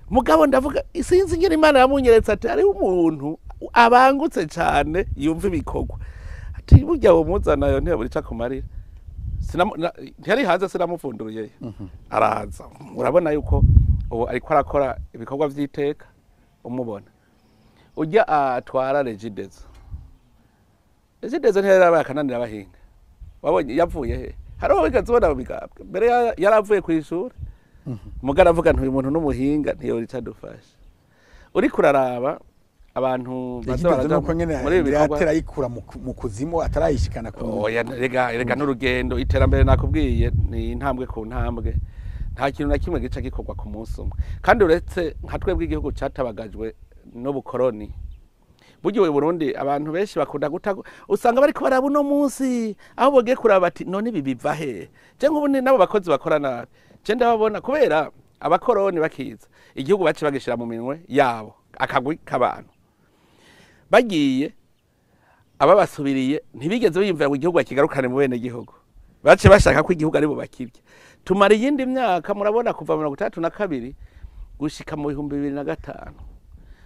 Mugabo ndavuga isinzi ngene Imana yamunyeretse ati ari umuntu abangutse cyane yumva ibikorwa. Ati burya wo muzana yo ntiyaburi cakumarira. Ntiyari haza sinamufunduruye. Araza. Urabona yuko ubu ariko arakora ibikorwa vy'iteka umubona. Ujya atwara Regidezo. Regidezo ntiyari akananira abahinga. Wabonye yavuye he? Hariho bigazibona mu migambwe. Mbere yaravuye ku ishuri. Mugara avuga ntuye umuntu n'umuhinga ntiyori cadufasha. Uri kuraraba abantu bazabaraga muri bikorwa yikura mu kuzimu atarayishikana ku. Oya rega n'urugendo iterambere nakubwiye ni intambwe ku ntambwe. Nta kintu na kimwe gica gikorwa ku munsi umwe. Kandi uretse nka twebwe igihugu catabagajwe no bukoroni. Bugiwe Burundi abantu benshi bakunda gutago usanga bariko baraba no munsi aho bogiye kuraba bati none ibi biva he. Je nk'ubu nabo bakozi bakorana je ndababona kubera abakoroni bakiza igihugu bace bagishira mu minwe yabo akagwi k'abantu bagiye ababasubiriye ntibigeze biyumvira ngo igihugu akigarukane mu bene gihugu bace bashaka ko igihugu ari bo bakirya. Tumara yindi myaka murabona kuva 1932 gushika mu 2005.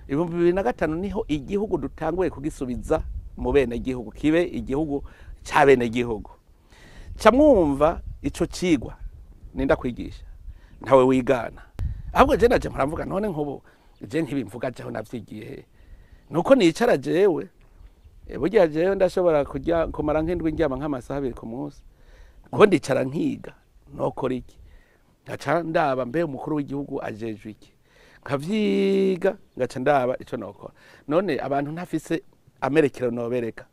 2005 niho igihugu dutanguye kugisubiza mu bene gihugu kibe igihugu ca bene gihugu. Camwumva ico cigwa ninda kwigisha. ntawe wigana ahubwo je naje mparamvuga none nkubu je nk'ibimvuga jaho navyigiye he nuko nicara jewe burya jewe ndashobora kujya kumara nk'indwi ndyama nk'amasaha 2 ku munsi ko ndicara nkiga nokora iki ngaca ndaba mbe umukuru w'igihugu ajejwe iki nkavyiga ngaca ndaba ico nokora none abantu ntafise amerekero nobereka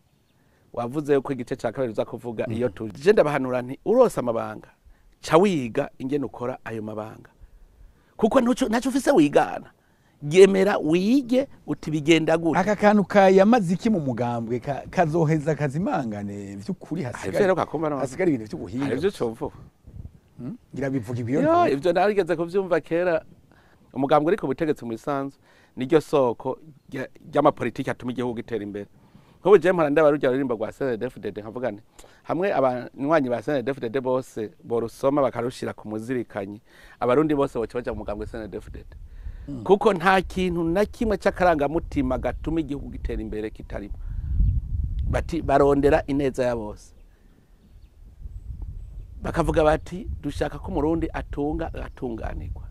wavuze yuko igice ca kabiri uza kuvuga iyo tuje ndabahanura nti urose amabanga ca wiga ingene ukora ayo mabanga kuko ntaco ufise wigana gemera wige uti bigenda gute aka kantu kayamaze iki mu mugambwe kazoheza kazimangane vy'ukuri hasigara ibintu vy'ubuhinga arivyo covuga ngira bivuga ibyo ivyo narigeze kuvyumva kera umugambwe ariko butegetsi mu isanzu niryo soko ry'amapolitiki atuma igihugu gitera imbere nk'ubu je mpora ndaba rujya rurimba rwa CNDD-FDD nkavuga nti hamwe abanywanyi ba CNDD-FDD bose borusoma bakarushira ku muzirikanyi abarundi bose boce baja mu mugambwe CNDD-FDD kuko nta kintu na kimwe cy'akarangamutima gatuma igihugu gitera imbere kitarimo bati barondera ineza ya bose bakavuga bati dushaka ko umurundi atunganirwa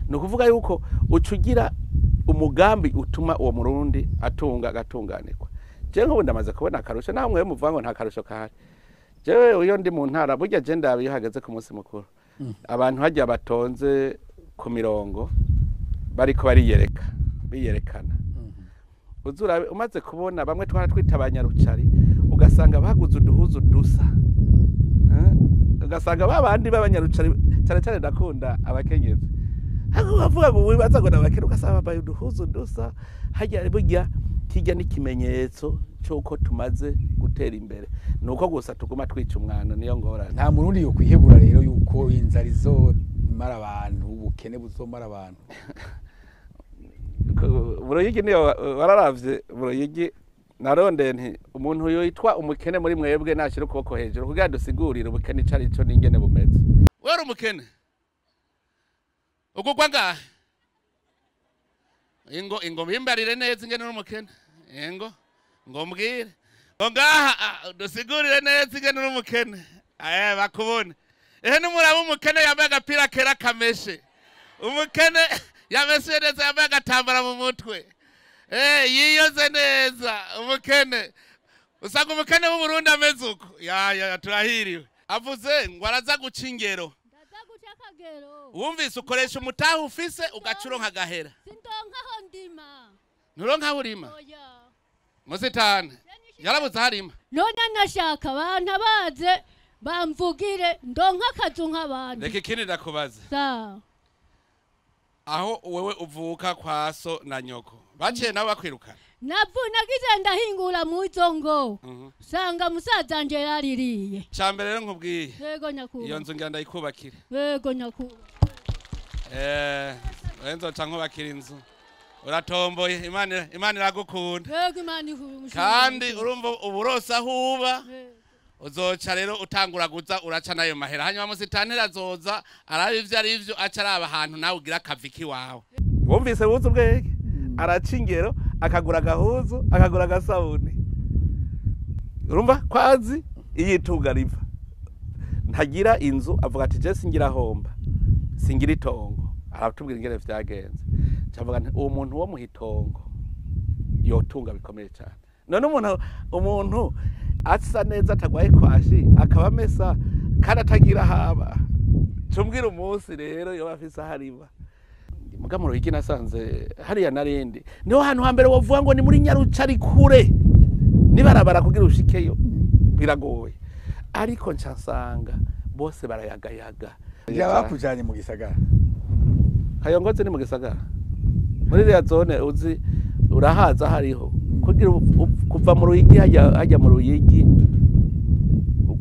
no kuvuga yuko ucugira umugambi utuma uwo murundi agatunganirwa je nko ndamaze kubona akarusho namwe muvango nta karusho kahari jewe uyo ndi mu ntara burya je ndabe hageze ku munsi mukuru abantu hajya batonze ku mirongo bariko biyerekana uzura umaze kubona bamwe twaratwita abanyarucari ugasanga baguze uduhuzu dusa ugasanga babandi b'abanyarucari cyane ndakunda abakenyezi hako bavuga ngo wibaza ngo nabakira ugasanga babaye uduhuzu dusa hajya burya kijya n'ikimenyetso cyuko tumaze gutera imbere nuko gusa tuguma twica umwana niyo ngorane nta murundi yo kwihebura rero yuko inzara izomara abantu ubukene buzomara abantu Buruyigi niyo wararavye Buruyigi narondeye nti umuntu yoyitwa umukene muri mwebwe nashira ukuboko hejuru kugira dusigurire ubukene cari ico n'ingene bumeze wera umukene ugugwa ngahe ingo bimbarire neza ingene n'umukene ngo mbwire ngo ngaha dusigurire neza ingene n'umukene bakubone n'umuraba umukene yambaye agapira kera kameshe umukene yameshe neza yambaye agatambara mu mutwe yiyoze neza umukene usanga umukene w'Uburundi ameze uko turahiriwe avuze ngo araza guca ingero wumvise ukoresha umutaha ufise ugacuronka agahera sindonkaho ndima nturonkaho urima musitane yarabuze harima none nashaka abantu baze bamvugire ndonka akazu nk'abantu reka ikindi ndakubaza aho wewe uvuka kwa so na nyoko baciye nabo bakwirukana nagize ndahingura mu izo ngo sanga musaza wanje yaririye cambere rero nkubwiye yego nyakuba iyo nzu ngira ndayikubakire yego nyakuba wenzo cankubakira inzu uratomboye imana iragukunda yego imana ihuje kandi urumva uburosa huba uzoca rero utangura guza uraca nayo mahera hanyuma musitantera azoza araba ivyo ari ivyo aca araba ahantu nawe ugira akaviki wawe wumvise buze ubwenge araca ingero akagura agahuzu akagura agasabuni urumva kwazi iyitunga riva ntagira inzu avuga ati je singira homba singira itongo aratubwira ingene vyagenze cavuga nti uwo muntu wo muhitongo yotunga bikomeye cyane none umuntu asa neza atagwaye kwashi akaba mesa kandi atagira haba cumbwira umunsi rero yo bafise hariba mugamuro iki nasanze hariya narindi niho hantu hambere wovuga ngo ni muri Nyarucari kure nibarabara kugira ushikeyo biragoye ariko ncasanga bose barayagayaga bakujanye mu gisagara Kayongozi ni mu gisagara muri ya zone uzi urahaza hariho kugira kuva mu Ruyigi hajya mu Ruyigi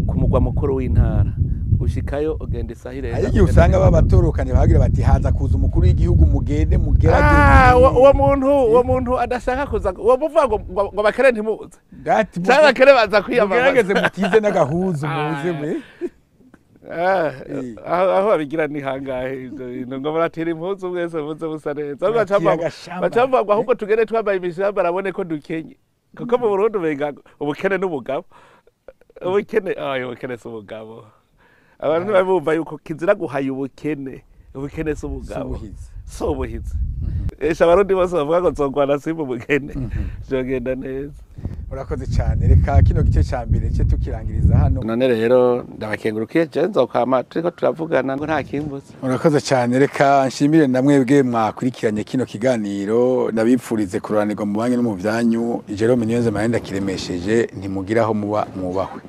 ku mugwa mukuru w'intara ushikayo ugenda isahire ayigiye usanga babatorokanye bagira bati haza kuza umukuru w'igihugu mugende mugerageze uwo muntu adashaka kuza uwo muvuga ngo bakere ntimuze cyangwa bakere baza kwiyamamaza mugerageze mutize n'agahuzu muze mwe aho babigira ni hangahe ivyo ngo baratera impuzu mwese muze busa neza bacamba ngo ahubwo tugende twambaye imishamba arabone ko dukenye kuko mu Burundi benga ubukene n'ubugabo ubukene si ubugabo abantu babumva yuko kizira guhaya ubukene ubukene si ubugabo Subuhizi. si ubuhizi Sebarundi bose bavuga ngo nzogwana simba ubukene vyogenda neza. Urakoze cyane, reka kino gice ca mbere cye tukirangiriza hano. None rero ndabakengurukiye je nzokwama turiko turavugana ngo nta kimbuza. Urakoze cyane, reka nshimire namwebwe mwakurikiranye kino kiganiro, nabipfurize kuroranirwa mu banki no mu vyanyu. Jerome Niyonze Mahenda kiremesheje, ntimugiraho muba mwubahwe.